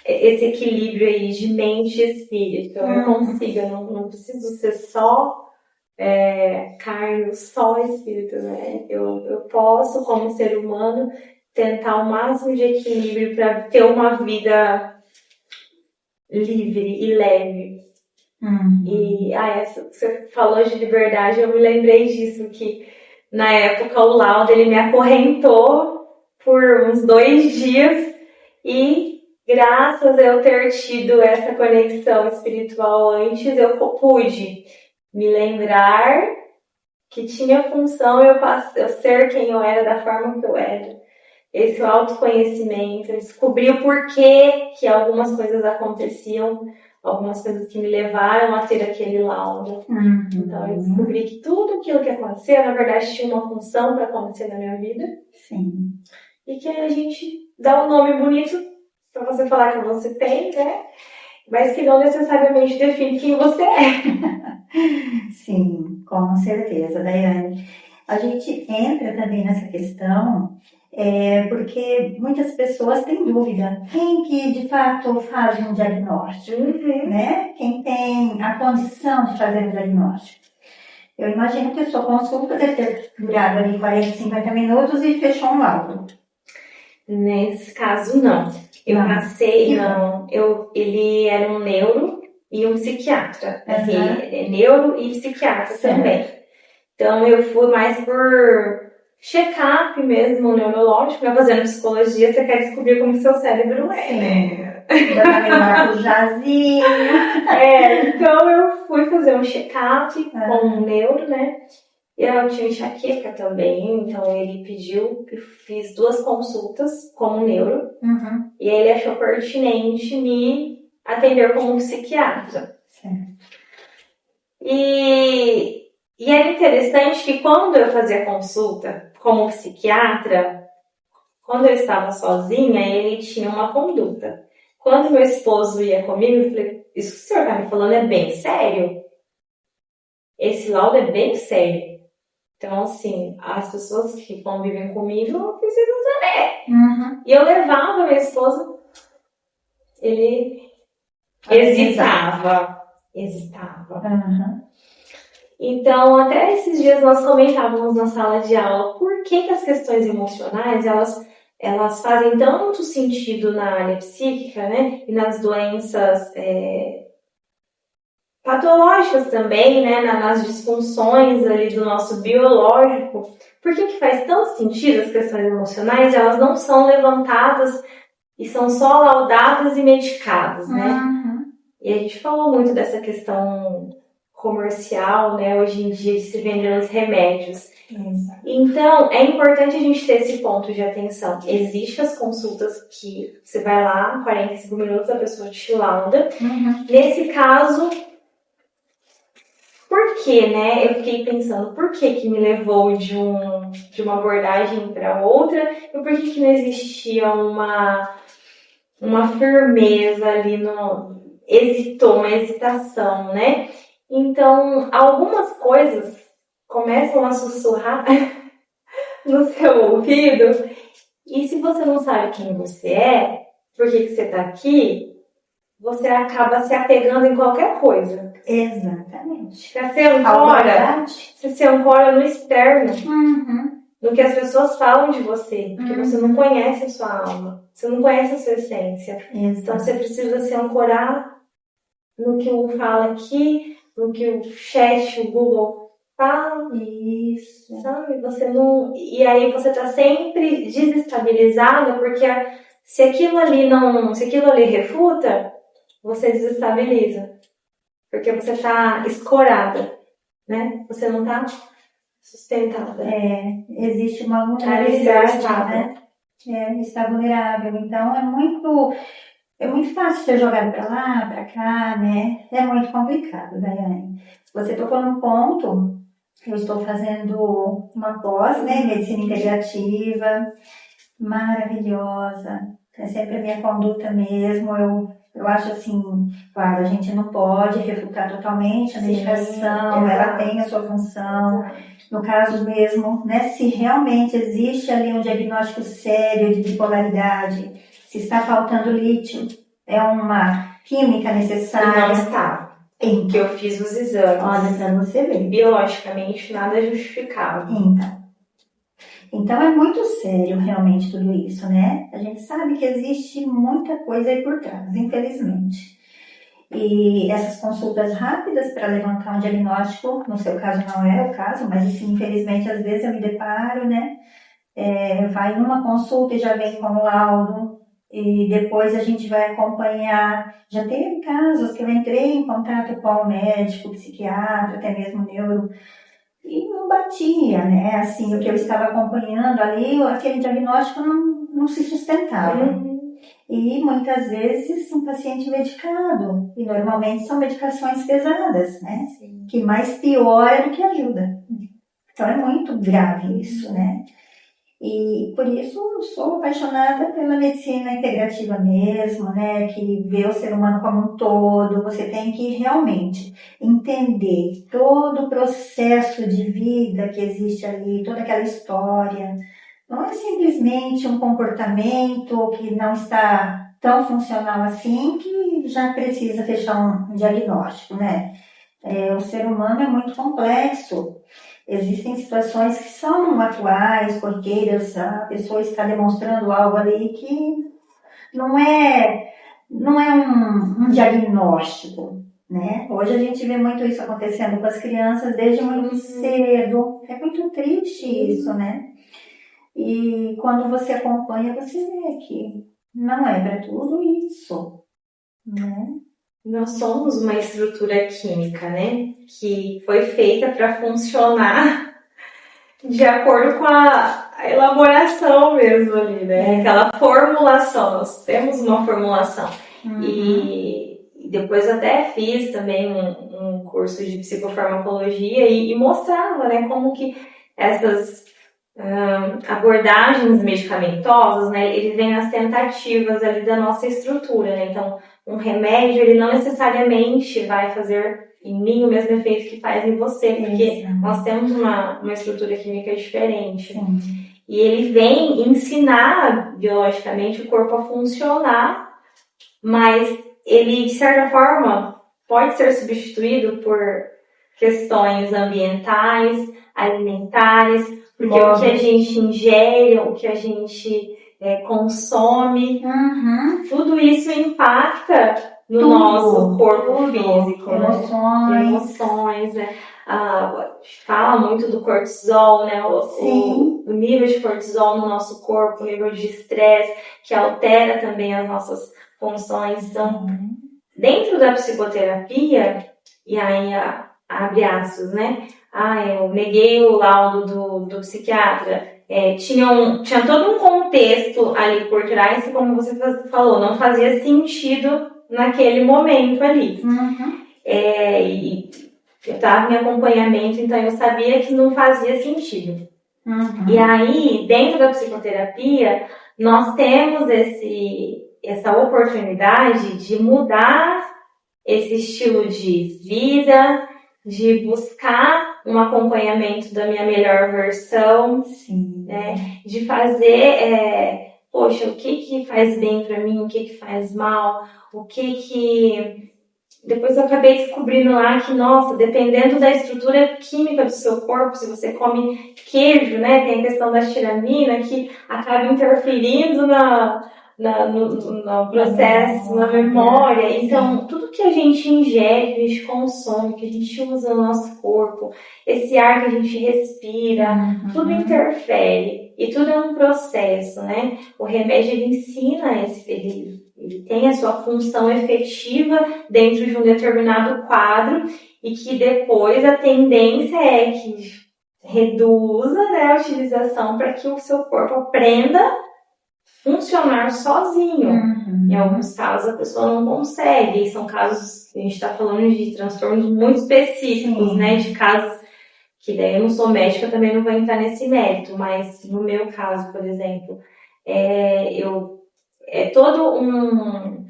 esse equilíbrio aí de mente e espírito. Eu consigo, eu não preciso ser só carne, só espírito, né? Eu posso, como ser humano, tentar o máximo de equilíbrio para ter uma vida livre e leve. E você falou de liberdade, eu me lembrei disso, que na época o laudo ele me acorrentou por uns 2 dias e graças a eu ter tido essa conexão espiritual antes, eu pude me lembrar que tinha função eu ser quem eu era da forma que eu era. Esse autoconhecimento, eu descobri o porquê que algumas coisas aconteciam, algumas coisas que me levaram a ter aquele laudo. Então eu descobri que tudo aquilo que acontecia, na verdade, tinha uma função para acontecer na minha vida. Sim. E que a gente dá um nome bonito para você falar que você tem, né? Mas que não necessariamente define quem você é. Sim, com certeza, Daiane. A gente entra também nessa questão porque muitas pessoas têm dúvida. Quem que de fato faz um diagnóstico, né? Quem tem a condição de fazer um diagnóstico. Eu imagino que a sua consulta deve ter durado ali 40, 50 minutos e fechou um laudo. Nesse caso, não. Eu passei, não. Ele era um neuro e um psiquiatra. Assim, é neuro e psiquiatra também. Então, eu fui mais por check-up mesmo, neurológico, né? Fazendo psicologia, você quer descobrir como seu cérebro é, né? Jogar meu maracujazinho. Então eu fui fazer um check-up com um neuro, né? E eu tinha enxaqueca também, então ele pediu, eu fiz 2 consultas como neuro, e ele achou pertinente me atender como psiquiatra. E era interessante que quando eu fazia consulta como psiquiatra, quando eu estava sozinha, ele tinha uma conduta. Quando meu esposo ia comigo, eu falei, isso que o senhor está me falando é bem sério? Esse laudo é bem sério. Então, assim, as pessoas que convivem comigo precisam saber. E eu levava meu esposo, ele hesitava. Então, até esses dias nós comentávamos na sala de aula por que as questões emocionais, elas fazem tanto sentido na área psíquica, né? E nas doenças patológicas também, né? Nas disfunções ali do nosso biológico. Por que faz tanto sentido as questões emocionais? Elas não são levantadas e são só laudadas e medicadas, né? E a gente falou muito dessa questão comercial, né? Hoje em dia, de se vender os remédios. Então, é importante a gente ter esse ponto de atenção. Existem as consultas que você vai lá, 45 minutos, a pessoa te lauda. Nesse caso, por que, né? Eu fiquei pensando, por que me levou de uma abordagem para outra? E por que não existia uma firmeza ali uma hesitação, né? Então, algumas coisas começam a sussurrar no seu ouvido, e se você não sabe quem você é, por que você está aqui, você acaba se apegando em qualquer coisa. Exatamente. Você se ancora no externo, no que as pessoas falam de você, porque você não conhece a sua alma, você não conhece a sua essência. Então, você precisa se ancorar no que um fala aqui, no que o chat, o Google fala. Isso. Sabe? Você não... E aí você está sempre desestabilizada, porque se aquilo ali refuta, você desestabiliza. Porque você está escorada, né? Você não está sustentada. Existe uma vulnerabilidade, né? Está vulnerável. Então, é muito fácil ser jogado para lá, para cá, né? É muito complicado, Daiane. Você tocou num ponto, eu estou fazendo uma pós, né? Medicina integrativa, maravilhosa. É sempre a minha conduta mesmo. Eu acho assim, claro, a gente não pode refutar totalmente a medicação, ela tem a sua função. No caso mesmo, né? Se realmente existe ali um diagnóstico sério de bipolaridade, se está faltando lítio, é uma química necessária. Não está. Que eu fiz os exames. Olha, para você ver. Biologicamente, nada é justificável. Então é muito sério realmente tudo isso, né? A gente sabe que existe muita coisa aí por trás, infelizmente. E essas consultas rápidas para levantar um diagnóstico, no seu caso não é o caso, mas assim, infelizmente às vezes eu me deparo, né? Vai numa consulta e já vem com o laudo, e depois a gente vai acompanhar. Já teve casos que eu entrei em contato com o médico, o psiquiatra, até mesmo o neuro, e não batia, né? Assim, o que eu estava acompanhando ali, aquele diagnóstico não se sustentava. E muitas vezes um paciente medicado, e normalmente são medicações pesadas, né? Sim. Que mais piora do que ajuda. Então é muito grave isso, né? E por isso eu sou apaixonada pela medicina integrativa mesmo, né? Que vê o ser humano como um todo. Você tem que realmente entender todo o processo de vida que existe ali, toda aquela história. Não é simplesmente um comportamento que não está tão funcional assim que já precisa fechar um diagnóstico, né? O ser humano é muito complexo. Existem situações que são atuais, corriqueiras, a pessoa está demonstrando algo ali que não é, não é um diagnóstico, né? Hoje a gente vê muito isso acontecendo com as crianças desde muito cedo. É muito triste isso, né? E quando você acompanha, você vê que não é para tudo isso, né? Nós somos uma estrutura química, né? Que foi feita para funcionar de acordo com a elaboração mesmo ali, né? Aquela formulação, nós temos uma formulação. E depois até fiz também um curso de psicofarmacologia e mostrava, né, como que essas abordagens medicamentosas, né, eles vêm as tentativas ali da nossa estrutura, né? Então, um remédio, ele não necessariamente vai fazer em mim o mesmo efeito que faz em você, porque nós temos uma estrutura química diferente. Sim. E ele vem ensinar biologicamente o corpo a funcionar, mas ele, de certa forma, pode ser substituído por questões ambientais, alimentares, porque o que a gente ingere, o que a gente consome, tudo isso impacta no nosso corpo físico, emoções, né? Fala muito do cortisol, né? O nível de cortisol no nosso corpo, o nível de estresse, que altera também as nossas funções. Então, dentro da psicoterapia, e aí abre aspas, né? Eu neguei o laudo do psiquiatra. Tinha todo um contexto ali por trás que, como você falou, não fazia sentido naquele momento ali. E eu estava em acompanhamento, então eu sabia que não fazia sentido. E aí, dentro da psicoterapia, nós temos essa oportunidade de mudar esse estilo de vida, de buscar um acompanhamento da minha melhor versão, né? De fazer, o que faz bem para mim, o que faz mal, o que... Depois eu acabei descobrindo lá que, nossa, dependendo da estrutura química do seu corpo, se você come queijo, né, tem a questão da tiramina que acaba interferindo no processo, na memória. Então, tudo que a gente ingere, que a gente consome, que a gente usa no nosso corpo, esse ar que a gente respira, tudo interfere. E tudo é um processo, né? O remédio, ele ensina ele tem a sua função efetiva dentro de um determinado quadro e que depois a tendência é que reduza, né, a utilização para que o seu corpo aprenda funcionar sozinho. Em alguns casos a pessoa não consegue, e são casos, a gente está falando de transtornos muito específicos, né, de casos que daí eu não sou médica, também não vou entrar nesse mérito, mas no meu caso, por exemplo, é todo um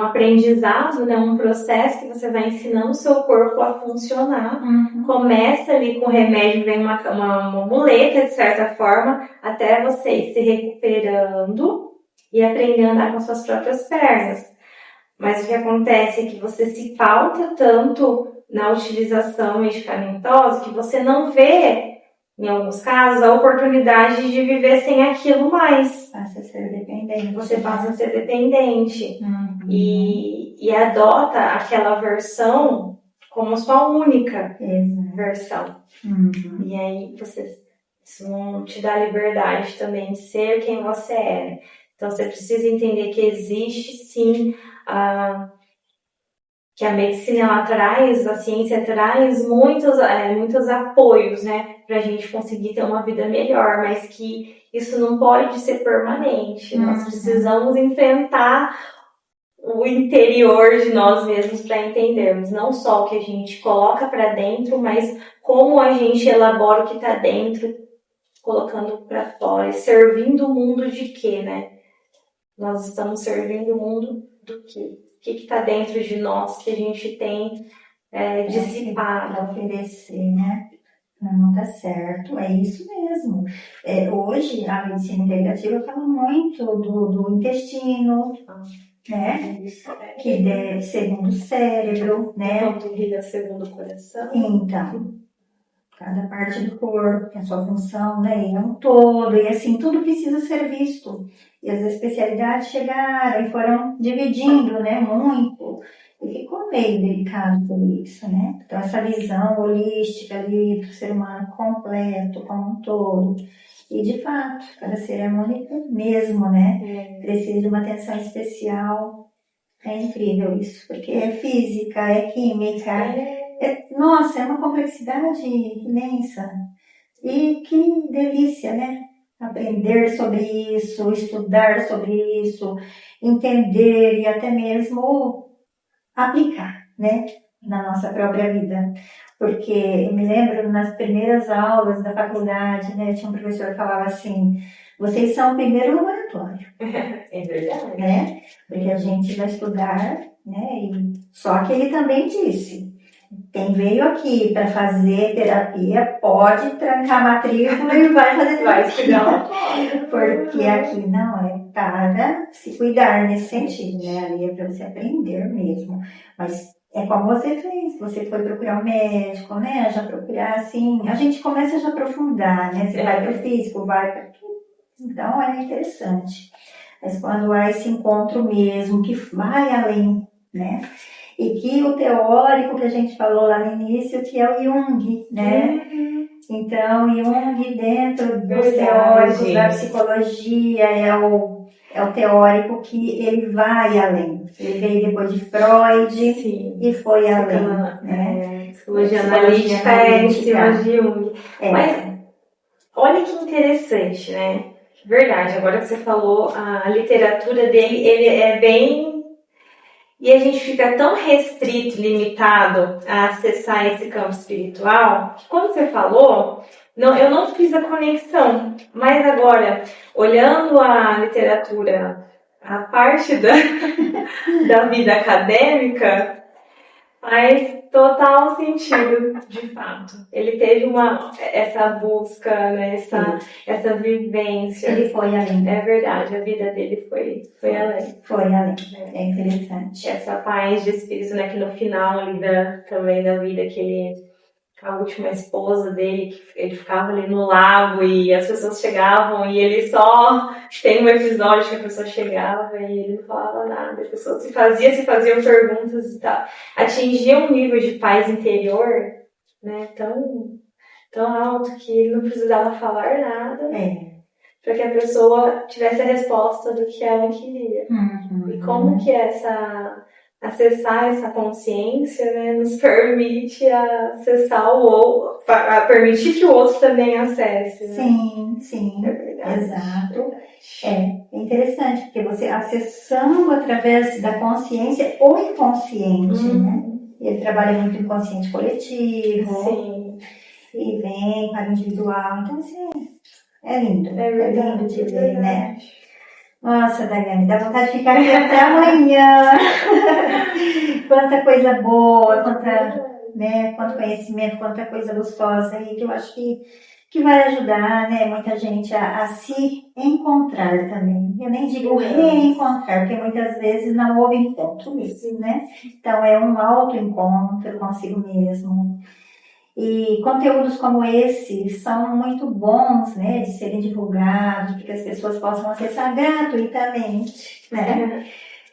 aprendizado, né? Um processo que você vai ensinando o seu corpo a funcionar. Começa ali com o remédio, vem uma muleta, de certa forma, até você ir se recuperando e aprender a andar com suas próprias pernas. Mas o que acontece é que você se pauta tanto na utilização medicamentosa que você não vê em alguns casos, a oportunidade de viver sem aquilo mais. Passa a ser dependente. Você passa a ser dependente. Uhum. E adota aquela versão como sua única versão. Uhum. E aí isso não te dá liberdade também de ser quem você é. Então você precisa entender que existe sim que a medicina ela traz, a ciência traz muitos apoios, né, para a gente conseguir ter uma vida melhor, mas que isso não pode ser permanente. Nós precisamos enfrentar o interior de nós mesmos para entendermos não só o que a gente coloca para dentro, mas como a gente elabora o que está dentro, colocando para fora e servindo o mundo de quê, né? Nós estamos servindo o mundo do quê? O que está dentro de nós que a gente tem dissipado? Para oferecer, né? Não tá certo, é isso mesmo. Hoje a medicina integrativa fala muito do intestino, né? Que deve segundo o cérebro, né? A panturrilha segundo o coração. Então, cada parte do corpo tem a sua função, né? E é um todo, e assim, tudo precisa ser visto. E as especialidades chegaram e foram dividindo, né? Muito. E ficou meio delicado por isso, né? Então, essa visão holística ali do ser humano completo, como um todo. E, de fato, cada ser é único mesmo, né? Precisa de uma atenção especial. É incrível isso, porque é física, é química, nossa, é uma complexidade imensa. E que delícia, né? Aprender sobre isso, estudar sobre isso, entender e até mesmo aplicar, né? Na nossa própria vida. Porque eu me lembro nas primeiras aulas da faculdade, né? Tinha um professor que falava assim: vocês são o primeiro laboratório. É verdade. Né? Porque a gente vai estudar, né? E só que ele também disse: quem veio aqui para fazer terapia pode trancar a matrícula e vai fazer terapia. Porque aqui não é para se cuidar nesse sentido, né? Ali é para você aprender mesmo. Mas é como você fez, você foi procurar um médico, né? Já procurar assim, a gente começa a já aprofundar, né? Você vai para o físico, vai para tudo. Então é interessante. Mas quando há esse encontro mesmo, que vai além, né? E que o teórico que a gente falou lá no início, que é o Jung, né? Então, Jung dentro dos teóricos da psicologia é o teórico que ele vai além. Ele veio depois de Freud e foi além, né? Psicologia analítica é em cima de Jung. Mas olha que interessante, né? Verdade, agora que você falou, a literatura dele, ele é bem... E a gente fica tão restrito, limitado a acessar esse campo espiritual, que quando você falou, eu não fiz a conexão. Mas agora, olhando a literatura, a parte da vida acadêmica, faz total sentido, de fato. Ele teve essa busca, né, essa vivência. Ele foi além. É verdade, a vida dele foi além. Foi além, é interessante. Essa paz de espírito, né, que no final ali também da vida, que a última esposa dele, que ele ficava ali no lago e as pessoas chegavam e ele só... Tem um episódio que a pessoa chegava e ele não falava nada, as pessoas se faziam perguntas e tal. Atingia um nível de paz interior, né, tão alto que ele não precisava falar nada para que a pessoa tivesse a resposta do que ela queria. E como que acessar essa consciência, né, nos permite acessar o outro, permitir que o outro também acesse. Né? Sim, é verdade, exato. É interessante, porque você acessando através da consciência o inconsciente, né? Ele trabalha muito inconsciente coletivo, e vem para o individual, então assim, é lindo, é lindo de ver, né? Nossa, Daiane, dá vontade de ficar aqui até amanhã. Quanta coisa boa, quanto conhecimento, quanta coisa gostosa aí, que eu acho que vai ajudar, né, muita gente a se encontrar também. Eu nem digo reencontrar, porque muitas vezes não houve encontro mesmo, né? Então é um autoencontro consigo mesmo. E conteúdos como esse são muito bons, né, de serem divulgados, para que as pessoas possam acessar gratuitamente, né?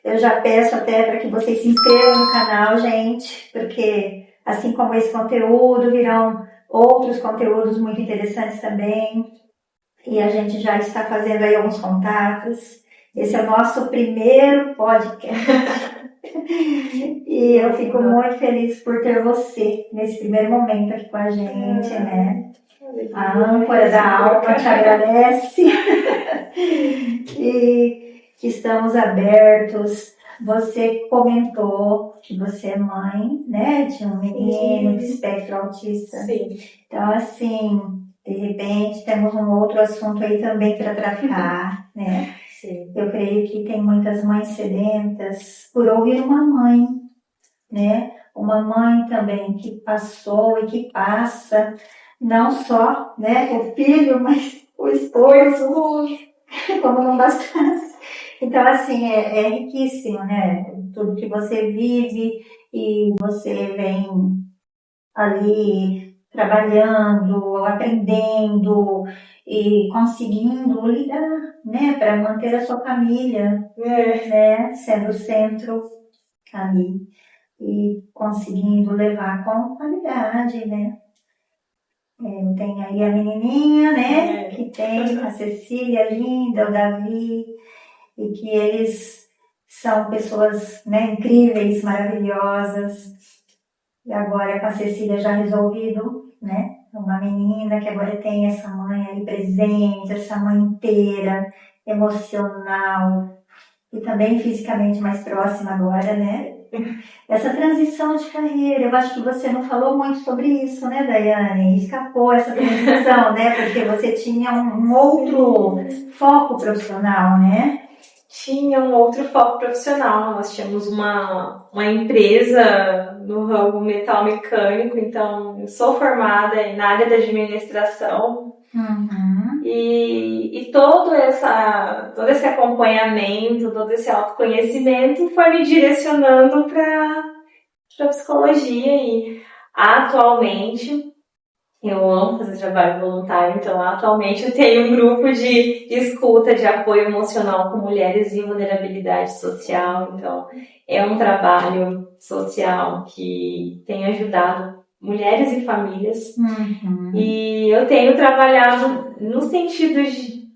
Eu já peço até para que vocês se inscrevam no canal, gente, porque assim como esse conteúdo, virão outros conteúdos muito interessantes também. E a gente já está fazendo aí alguns contatos. Esse é o nosso primeiro podcast. E eu fico muito feliz por ter você nesse primeiro momento aqui com a gente, né? A âncora da alma te agradece. E que estamos abertos. Você comentou que você é mãe, né, de um menino de espectro autista. Sim. Então, assim, de repente, temos um outro assunto aí também para tratar, né? Sim. Eu creio que tem muitas mães sedentas por ouvir uma mãe, né? Uma mãe também que passou e que passa, não só, né, o filho, mas o esposo, como não bastasse. Então, assim, é riquíssimo, né? Tudo que você vive e você vem ali trabalhando, aprendendo e conseguindo lidar, né, para manter a sua família, né, sendo o centro ali e conseguindo levar com qualidade, né. Tem aí a menininha, né, que tem a Cecília linda, o Davi, e que eles são pessoas, né, incríveis, maravilhosas. E agora com a Cecília já resolvido, né? Uma menina que agora tem essa mãe aí presente, essa mãe inteira, emocional e também fisicamente mais próxima agora, né? Essa transição de carreira, eu acho que você não falou muito sobre isso, né, Daiane? Escapou essa transição, né? Porque você tinha um outro foco profissional, né? Tinha um outro foco profissional. Nós tínhamos uma empresa no ramo metal mecânico, então eu sou formada na área da administração. Uhum. E todo esse acompanhamento, todo esse autoconhecimento foi me direcionando para a psicologia. E atualmente eu amo fazer trabalho voluntário, então atualmente eu tenho um grupo de escuta, de apoio emocional com mulheres em vulnerabilidade social. Então é um trabalho social que tem ajudado mulheres e famílias. Uhum. E eu tenho trabalhado no sentido de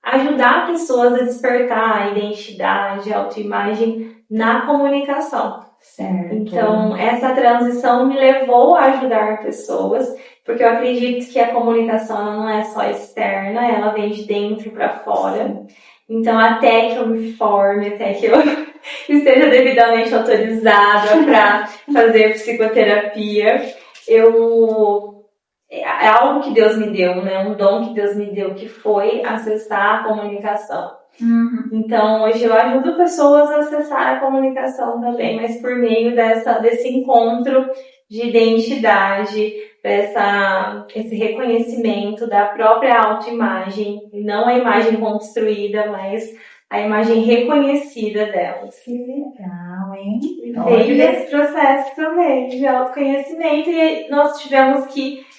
ajudar pessoas a despertar a identidade, a autoimagem na comunicação. Certo. Então, essa transição me levou a ajudar pessoas, porque eu acredito que a comunicação não é só externa, ela vem de dentro para fora. Então, até que eu me forme, até que eu esteja devidamente autorizada para fazer psicoterapia, é algo que Deus me deu, né? Um dom que Deus me deu, que foi acessar a comunicação. Uhum. Então, hoje eu ajudo pessoas a acessar a comunicação também, mas por meio desse encontro de identidade, esse reconhecimento da própria autoimagem, não a imagem construída, mas a imagem reconhecida delas. Que legal, hein? E veio desse processo também de autoconhecimento, e nós tivemos que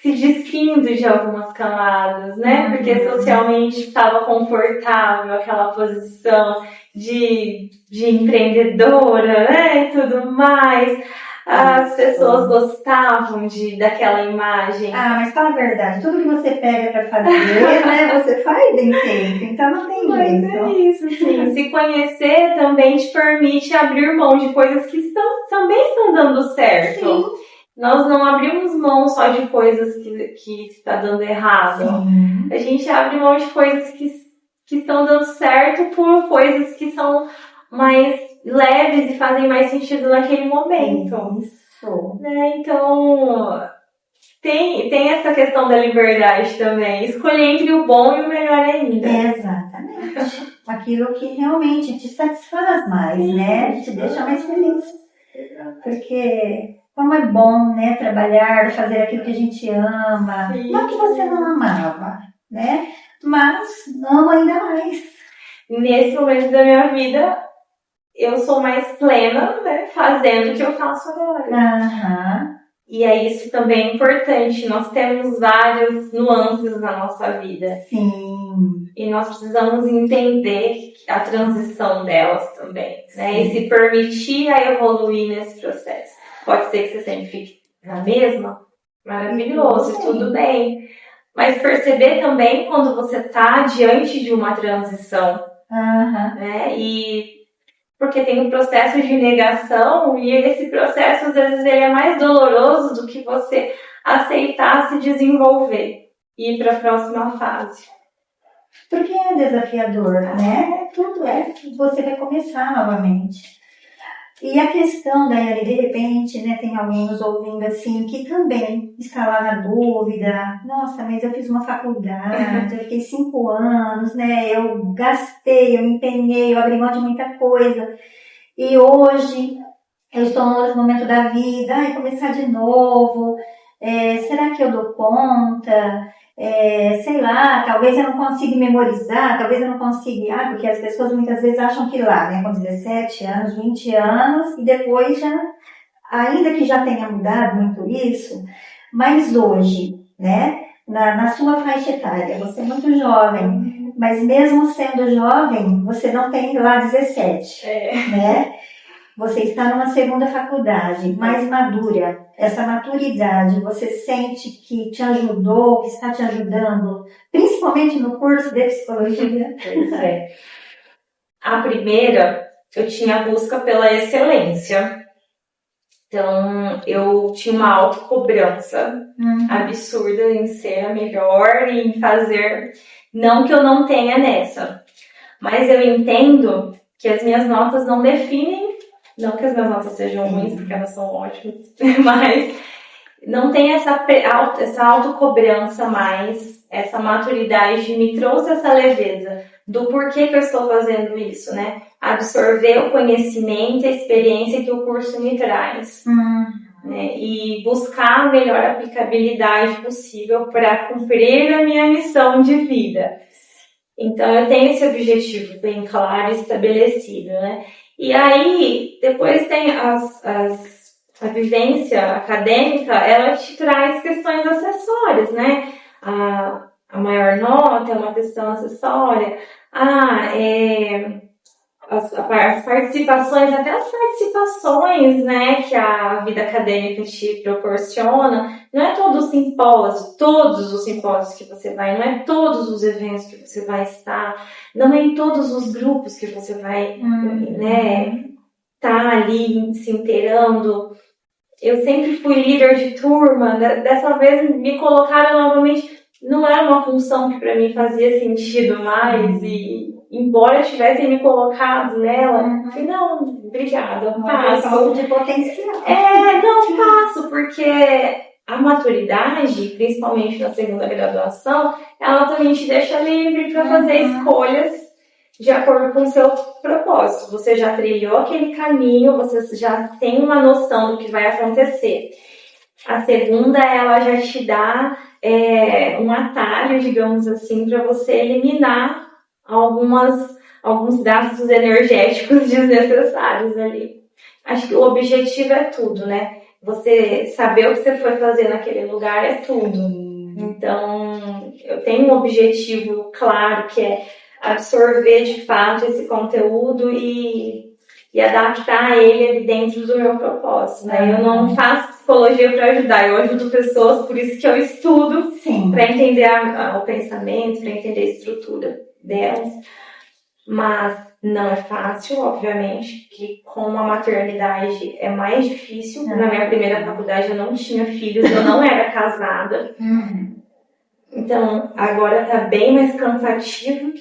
se despindo de algumas camadas, né? Porque socialmente estava confortável aquela posição de empreendedora, né? E tudo mais. As pessoas gostavam daquela imagem. Ah, mas fala a verdade, tudo que você pega pra fazer, né? Você faz bem feito, então não tem jeito. Mas é isso, sim. Se conhecer também te permite abrir mão de coisas que também estão dando certo. Sim. Nós não abrimos mão só de coisas que está dando errado. Sim. A gente abre mão de coisas que estão dando certo por coisas que são mais leves e fazem mais sentido naquele momento. Isso. Né? Então, tem essa questão da liberdade também. Escolher entre o bom e o melhor ainda. Exatamente. Aquilo que realmente te satisfaz mais, né? Te deixa mais feliz. Porque como é bom, né, trabalhar, fazer aquilo que a gente ama. Sim. Não que você não amava, né? Mas ama ainda mais. Nesse momento da minha vida, eu sou mais plena, né, fazendo o que eu faço agora. Aham. E é isso também é importante. Nós temos várias nuances na nossa vida. Sim. E nós precisamos entender a transição delas também, né? E se permitir a evoluir nesse processo. Pode ser que você sempre fique na mesma, maravilhoso, tudo bem. Mas perceber também quando você está diante de uma transição, né? E porque tem um processo de negação e esse processo, às vezes, ele é mais doloroso do que você aceitar se desenvolver e ir para a próxima fase. Porque é desafiador, né? Tudo é que você vai começar novamente. E a questão, Daiane, de repente, né, tem alguém nos ouvindo assim, que também está lá na dúvida. Nossa, mas eu fiz uma faculdade, eu fiquei 5 anos, né? Eu gastei, eu empenhei, eu abri mão de muita coisa. E hoje eu estou no outro momento da vida, começar de novo. Será que eu dou conta? Sei lá, talvez eu não consiga memorizar, talvez eu não consiga, porque as pessoas muitas vezes acham que lá, né, com 17 anos, 20 anos, e depois já, ainda que já tenha mudado muito isso, mas hoje, né, na sua faixa etária, você é muito jovem, mas mesmo sendo jovem, você não tem lá 17, né? Você está numa segunda faculdade, mais madura. Essa maturidade, você sente que te ajudou, que está te ajudando, principalmente no curso de psicologia? Pois é. A primeira, eu tinha a busca pela excelência. Então, eu tinha uma autocobrança absurda em ser a melhor e em fazer. Não que eu não tenha nessa, mas eu entendo que as minhas notas não definem. Não que as minhas notas sejam ruins, porque elas são ótimas, mas não tem essa autocobrança mais, essa maturidade me trouxe essa leveza do porquê que eu estou fazendo isso, né? Absorver o conhecimento, a experiência que o curso me traz. Né? E buscar a melhor aplicabilidade possível para cumprir a minha missão de vida. Então, eu tenho esse objetivo bem claro e estabelecido, né? E aí, depois tem a vivência acadêmica, ela te traz questões acessórias, né? A maior nota é uma questão acessória. As participações, até as participações, né, que a vida acadêmica te proporciona, não é todos os simpósios que você vai, não é todos os eventos que você vai estar, não é em todos os grupos que você vai, né, tá ali se inteirando. Eu sempre fui líder de turma, dessa vez me colocaram novamente, não era uma função que para mim fazia sentido mais, e embora tivessem me colocado nela, eu falei, não, obrigada, eu passo. De potencial. Não passo, porque a maturidade, principalmente na segunda graduação, ela também te deixa livre para fazer escolhas de acordo com o seu propósito. Você já trilhou aquele caminho, você já tem uma noção do que vai acontecer. A segunda, ela já te dá um atalho, digamos assim, para você eliminar alguns gastos energéticos desnecessários ali. Acho que o objetivo é tudo, né? Você saber o que você foi fazer naquele lugar é tudo. Então, eu tenho um objetivo claro, que é absorver de fato esse conteúdo e adaptar ele dentro do meu propósito, né? Eu não faço psicologia para ajudar, eu ajudo pessoas, por isso que eu estudo para entender o pensamento, para entender a estrutura delas. Mas não é fácil, obviamente, que com a maternidade é mais difícil. Na minha primeira faculdade eu não tinha filhos, eu não era casada. Então, agora tá bem mais cansativo.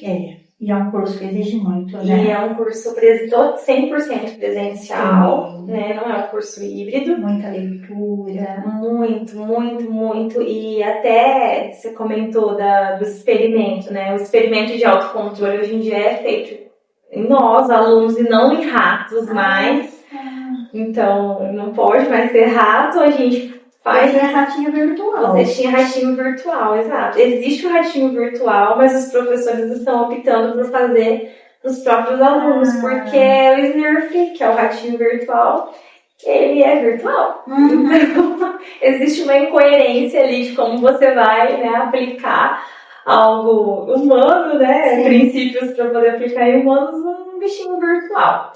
E é um curso que exige muito, né? E é um curso 100% presencial, né? Não é um curso híbrido. Muita leitura. Muito. E até você comentou do experimento, né? O experimento de autocontrole hoje em dia é feito em nós, alunos, e não em ratos mais. Então, não pode mais ter rato, a gente faz... Você tinha ratinho virtual. Você tinha ratinho virtual, exato. Existe o ratinho virtual, mas os professores estão optando por fazer os próprios alunos, porque é o Smurf, que é o ratinho virtual, ele é virtual. Então, existe uma incoerência ali de como você vai, né, aplicar algo humano, né, Sim. Princípios para poder aplicar em humanos num bichinho virtual.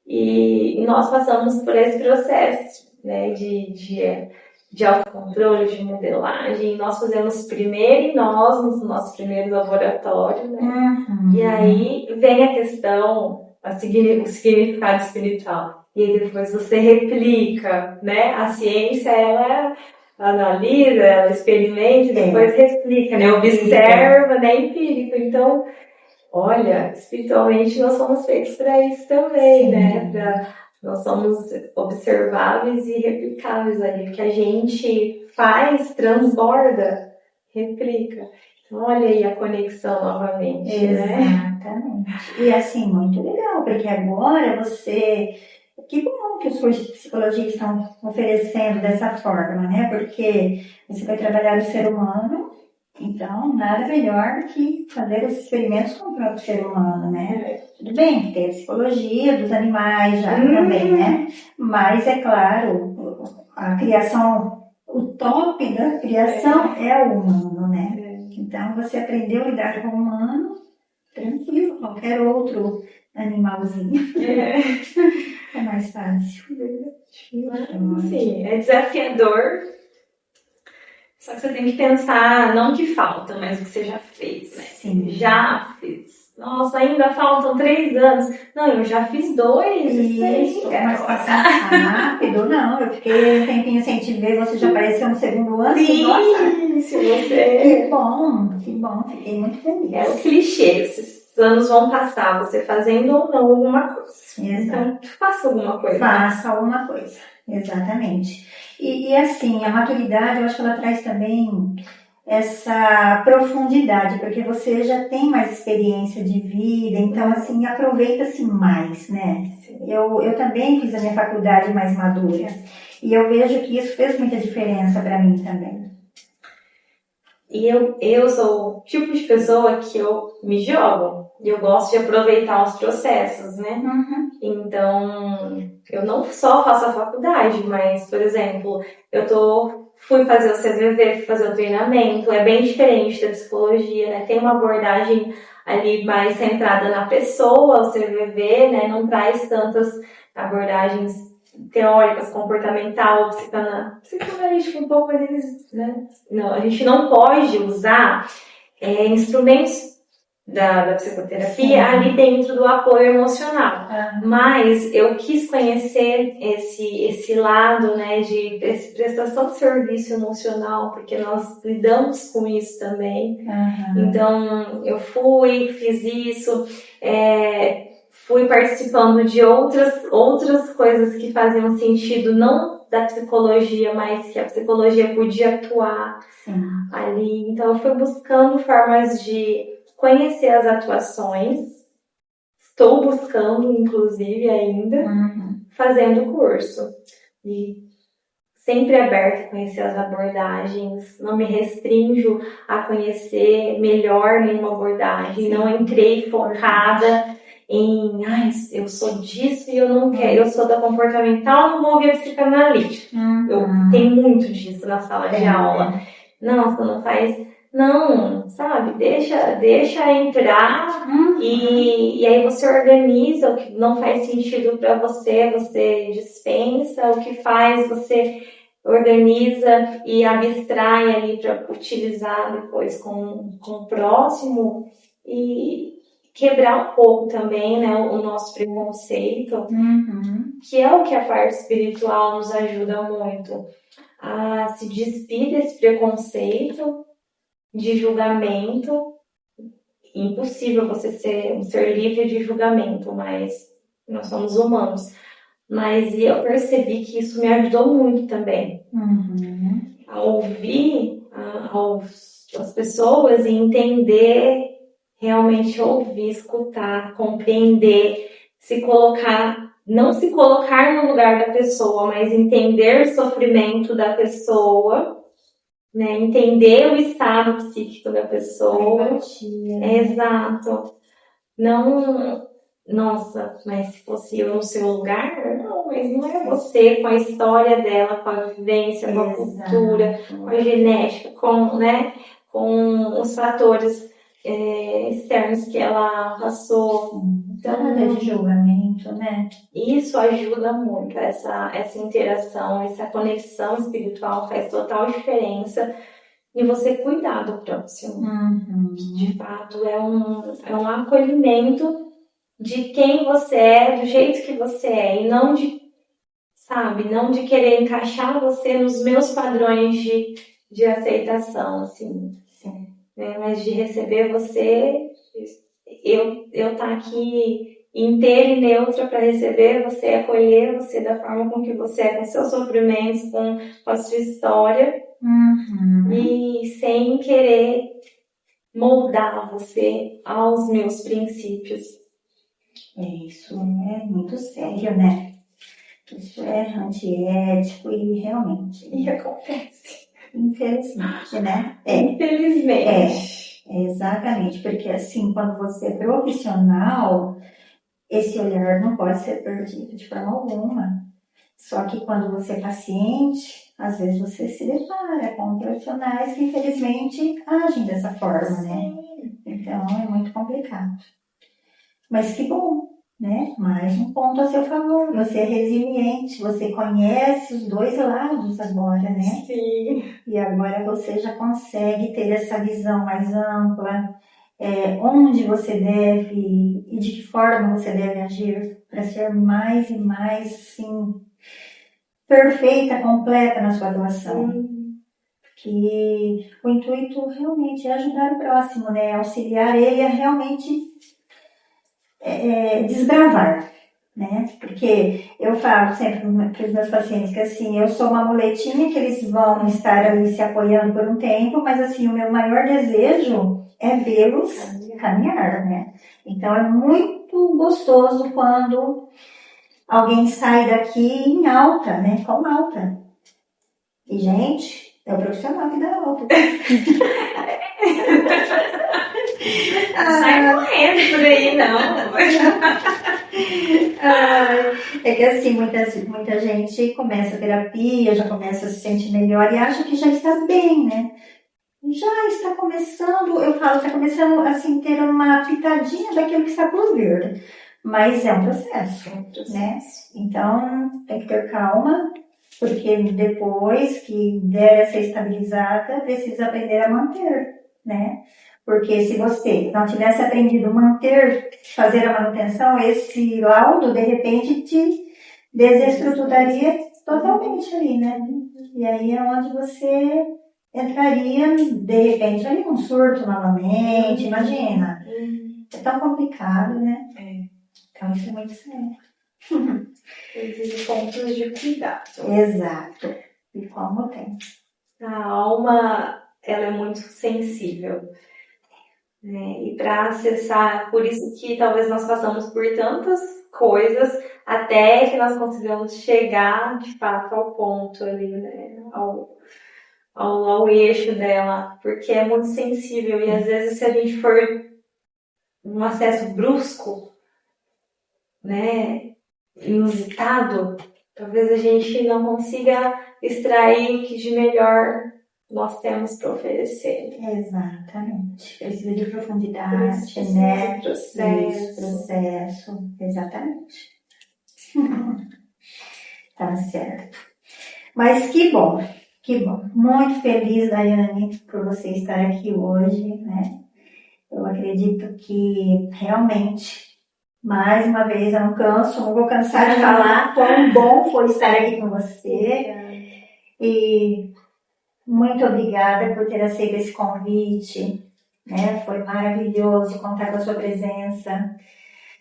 E nós passamos por esse processo, né, de autocontrole, de modelagem. Nós fazemos primeiro em nós, no nosso primeiro laboratório, né? E aí vem a questão, o significado espiritual. E aí depois você replica, né? A ciência, ela analisa, ela experimenta, e depois replica, né? Observa, né? Empírico. Então, olha, espiritualmente nós somos feitos para isso também, Sim. né? Nós somos observáveis e replicáveis ali. O que a gente faz, transborda, replica. Então, olha aí a conexão novamente, né? Exatamente. E assim, muito legal, porque agora você... Que bom que os cursos de psicologia estão oferecendo dessa forma, né? Porque você vai trabalhar o ser humano, então nada melhor do que fazer os experimentos com o próprio ser humano, né? Tudo bem que tem a psicologia dos animais já também, né? Mas é claro, a criação, o top da criação é o humano, né? Então você aprendeu a lidar com o humano, tranquilo, qualquer outro animalzinho. É mais fácil. Sim, é desafiador. Só que você tem que pensar, não o que falta, mas o que você já fez, né? Sim. Já fiz. Nossa, ainda faltam 3 anos. Não, eu já fiz 2. Isso, mas passa rápido. Não, eu fiquei um tempinho sem te ver, você já apareceu no segundo ano. Sim, nossa. se você... Que bom, fiquei muito feliz. É o clichê, esses anos vão passar, você fazendo ou não alguma coisa. Exato. Então, faça alguma coisa. Faça alguma coisa, exatamente. E assim, a maturidade, eu acho que ela traz também essa profundidade, porque você já tem mais experiência de vida, então assim, aproveita-se mais, né? Eu também fiz a minha faculdade mais madura, e eu vejo que isso fez muita diferença para mim também. E eu sou o tipo de pessoa que eu me jogo, e eu gosto de aproveitar os processos, né? Então, eu não só faço a faculdade, mas, por exemplo, fui fazer o CVV, fui fazer o treinamento, é bem diferente da psicologia, né? Tem uma abordagem ali mais centrada na pessoa, o CVV, né? Não traz tantas abordagens teóricas, comportamental, psicanalítica um pouco, mas eles, né? Não, a gente não pode usar instrumentos da psicoterapia ali dentro do apoio emocional. Mas eu quis conhecer esse lado, né, de prestação de serviço emocional, porque nós lidamos com isso também. Então, eu fiz isso, fui participando de outras coisas que faziam sentido, não da psicologia, mas que a psicologia podia atuar ali. Então, eu fui buscando formas de conhecer as atuações, estou buscando, inclusive, ainda, fazendo o curso. E sempre aberta a conhecer as abordagens, não me restringo a conhecer melhor nenhuma abordagem, não entrei focada em, eu sou disso e eu não quero, eu sou da comportamental, não vou ver a psicanalítica. Tem muito disso na sala de aula. Não, você não faz... Não, sabe? Deixa entrar e aí você organiza o que não faz sentido para você dispensa, o que faz, você organiza e abstrai ali para utilizar depois com o próximo e quebrar um pouco também, né, o nosso preconceito, que é o que a parte espiritual nos ajuda muito a se despir desse preconceito de julgamento. Impossível você ser um ser livre de julgamento, mas nós somos humanos. Mas eu percebi que isso me ajudou muito também. A ouvir as pessoas e entender, realmente ouvir, escutar, compreender, não se colocar no lugar da pessoa, mas entender o sofrimento da pessoa, né? Entender o estado psíquico da pessoa. Empatia. Exato. Não nossa, mas se fosse eu no seu lugar, não, mas não é você, com a história dela, com a vivência, com a cultura, com a genética, com, né, com os fatores externos que ela passou. Então, nada de julgamento, né? Isso ajuda muito, essa interação, essa conexão espiritual faz total diferença e você cuidar do próximo. De fato, é um acolhimento de quem você é, do jeito que você é, e não de, sabe, não de querer encaixar você nos meus padrões de aceitação, assim. Sim. Né? Mas de receber você, eu tá aqui inteira e neutra para receber você, acolher você da forma com que você é, com seus sofrimentos, com a sua história, e sem querer moldar você aos meus princípios. Isso é muito sério, né? Isso é antiético e realmente. E acontece. Infelizmente, né? Infelizmente. Exatamente, porque assim, quando você é profissional, esse olhar não pode ser perdido de forma alguma. Só que quando você é paciente, às vezes você se depara com profissionais que infelizmente agem dessa forma, né? Então é muito complicado. Mas que bom, né? Mais um ponto a seu favor. Você é resiliente, você conhece os dois lados agora, né? Sim. E agora você já consegue ter essa visão mais ampla, onde você deve e de que forma você deve agir para ser mais e mais, assim, perfeita, completa na sua atuação. Que o intuito realmente é ajudar o próximo, né? Auxiliar ele a realmente desbravar, né? Porque eu falo sempre para os meus pacientes que assim, eu sou uma muletinha que eles vão estar ali se apoiando por um tempo, mas assim, o meu maior desejo é vê-los caminhar, né? Então é muito gostoso quando alguém sai daqui em alta, né? Com alta. E, gente, é o profissional que dá alta. Sai correndo por aí, não. É que assim, muita gente começa a terapia, já começa a se sentir melhor e acha que já está bem, né? Já está começando, eu falo, está começando assim, ter uma pitadinha daquilo que está por vir. Mas é um processo, né? Então, tem que ter calma, porque depois que der essa estabilizada, precisa aprender a manter, né? Porque se você não tivesse aprendido a manter, fazer a manutenção, esse laudo, de repente, te desestruturaria totalmente ali, né? E aí é onde você entraria, de repente, ali num surto novamente, imagina. É tão complicado, né? Então isso é muito sério. Existem pontos de cuidado. Exato. E como tem. A alma, ela é muito sensível. Né? E para acessar, por isso que talvez nós passamos por tantas coisas até que nós consigamos chegar de fato ao ponto ali, né? Ao eixo dela, porque é muito sensível e às vezes se a gente for um acesso brusco, né, inusitado, talvez a gente não consiga extrair o que de melhor nós temos para oferecer. Exatamente. Precisa de profundidade, né? Processo. Exatamente. Tá certo. Mas que bom. Muito feliz, Daiane, por você estar aqui hoje, né? Eu acredito que realmente, mais uma vez, eu não vou cansar de falar quão bom foi estar aqui com você. E muito obrigada por ter aceito esse convite, né? Foi maravilhoso contar com a sua presença.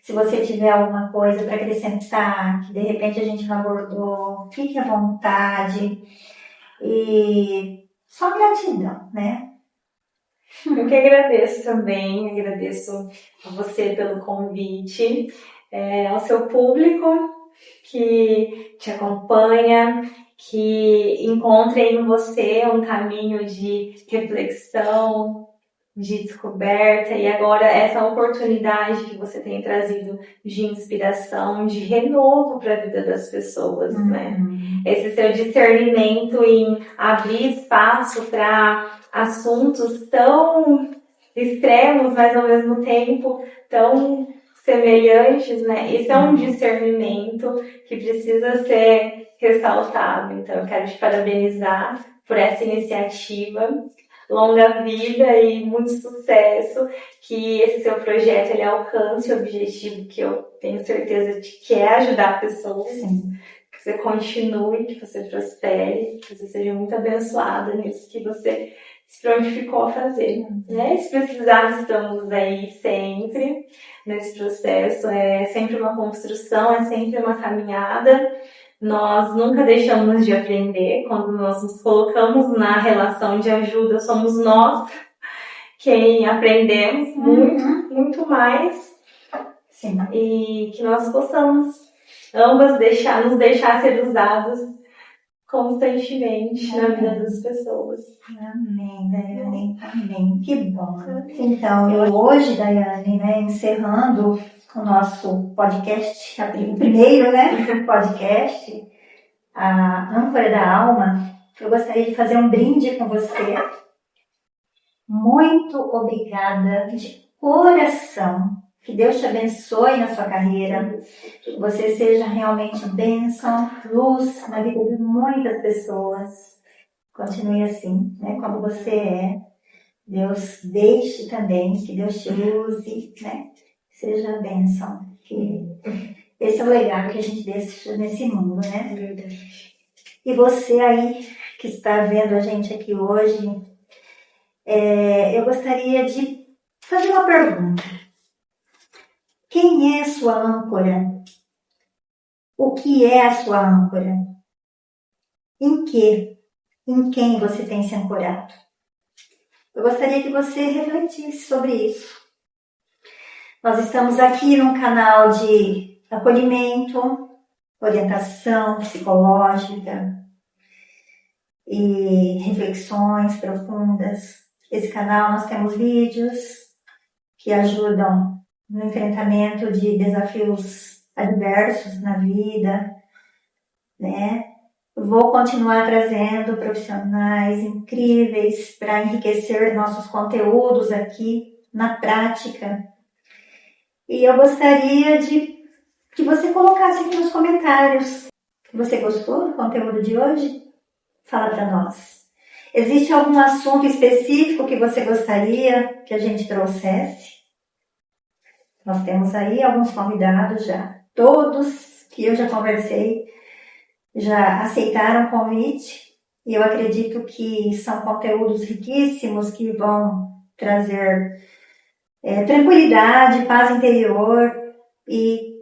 Se você tiver alguma coisa para acrescentar, que de repente a gente não abordou, fique à vontade. E só gratidão, né? Eu que agradeço também, agradeço a você pelo convite, ao seu público que te acompanha, que encontre em você um caminho de reflexão, de descoberta, e agora essa oportunidade que você tem trazido de inspiração, de renovo para a vida das pessoas, né? Esse seu discernimento em abrir espaço para assuntos tão extremos, mas ao mesmo tempo tão semelhantes, né? Isso é um discernimento que precisa ser ressaltado. Então, eu quero te parabenizar por essa iniciativa. Longa vida e muito sucesso, que esse seu projeto ele alcance o objetivo que eu tenho certeza de que é ajudar pessoas. Sim. Que você continue, que você prospere, que você seja muito abençoada nisso que você se prontificou a fazer, né? Se precisar, estamos aí sempre nesse processo. É sempre uma construção, é sempre uma caminhada. Nós nunca deixamos de aprender. Quando nós nos colocamos na relação de ajuda, somos nós quem aprendemos muito mais. Sim. E que nós possamos ambas nos deixar ser usados constantemente na vida das pessoas. Amém, Daiane. Amém. Que bom. Então, hoje, Daiane, né, encerrando o nosso podcast, o primeiro, né, podcast, a Âncora da Alma, eu gostaria de fazer um brinde com você. Muito obrigada de coração. Que Deus te abençoe na sua carreira. Que você seja realmente bênção, luz na vida de muitas pessoas. Continue assim, né, como você é. Deus deixe também, que Deus te use, né? Seja bênção. Que esse é o legado que a gente deixa nesse mundo, né? Verdade. E você aí que está vendo a gente aqui hoje, eu gostaria de fazer uma pergunta. Quem é a sua âncora? O que é a sua âncora? Em quem você tem se ancorado? Eu gostaria que você refletisse sobre isso. Nós estamos aqui num canal de acolhimento, orientação psicológica e reflexões profundas. Esse canal nós temos vídeos que ajudam no enfrentamento de desafios adversos na vida, né? Vou continuar trazendo profissionais incríveis para enriquecer nossos conteúdos aqui na prática. E eu gostaria de que você colocasse aqui nos comentários. Você gostou do conteúdo de hoje? Fala para nós. Existe algum assunto específico que você gostaria que a gente trouxesse? Nós temos aí alguns convidados já. Todos que eu já conversei já aceitaram o convite. E eu acredito que são conteúdos riquíssimos que vão trazer tranquilidade, paz interior e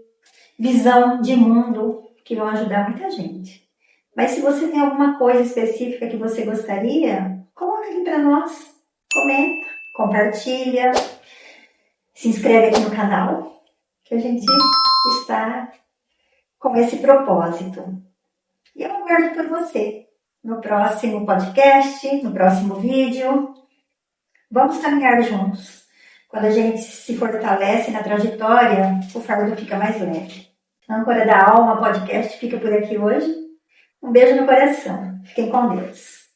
visão de mundo que vão ajudar muita gente. Mas se você tem alguma coisa específica que você gostaria, coloca aqui para nós, comenta, compartilha, se inscreve aqui no canal, que a gente está com esse propósito. E eu aguardo por você no próximo podcast, no próximo vídeo. Vamos caminhar juntos. Quando a gente se fortalece na trajetória, o fardo fica mais leve. Âncora da Alma podcast fica por aqui hoje. Um beijo no coração. Fiquem com Deus.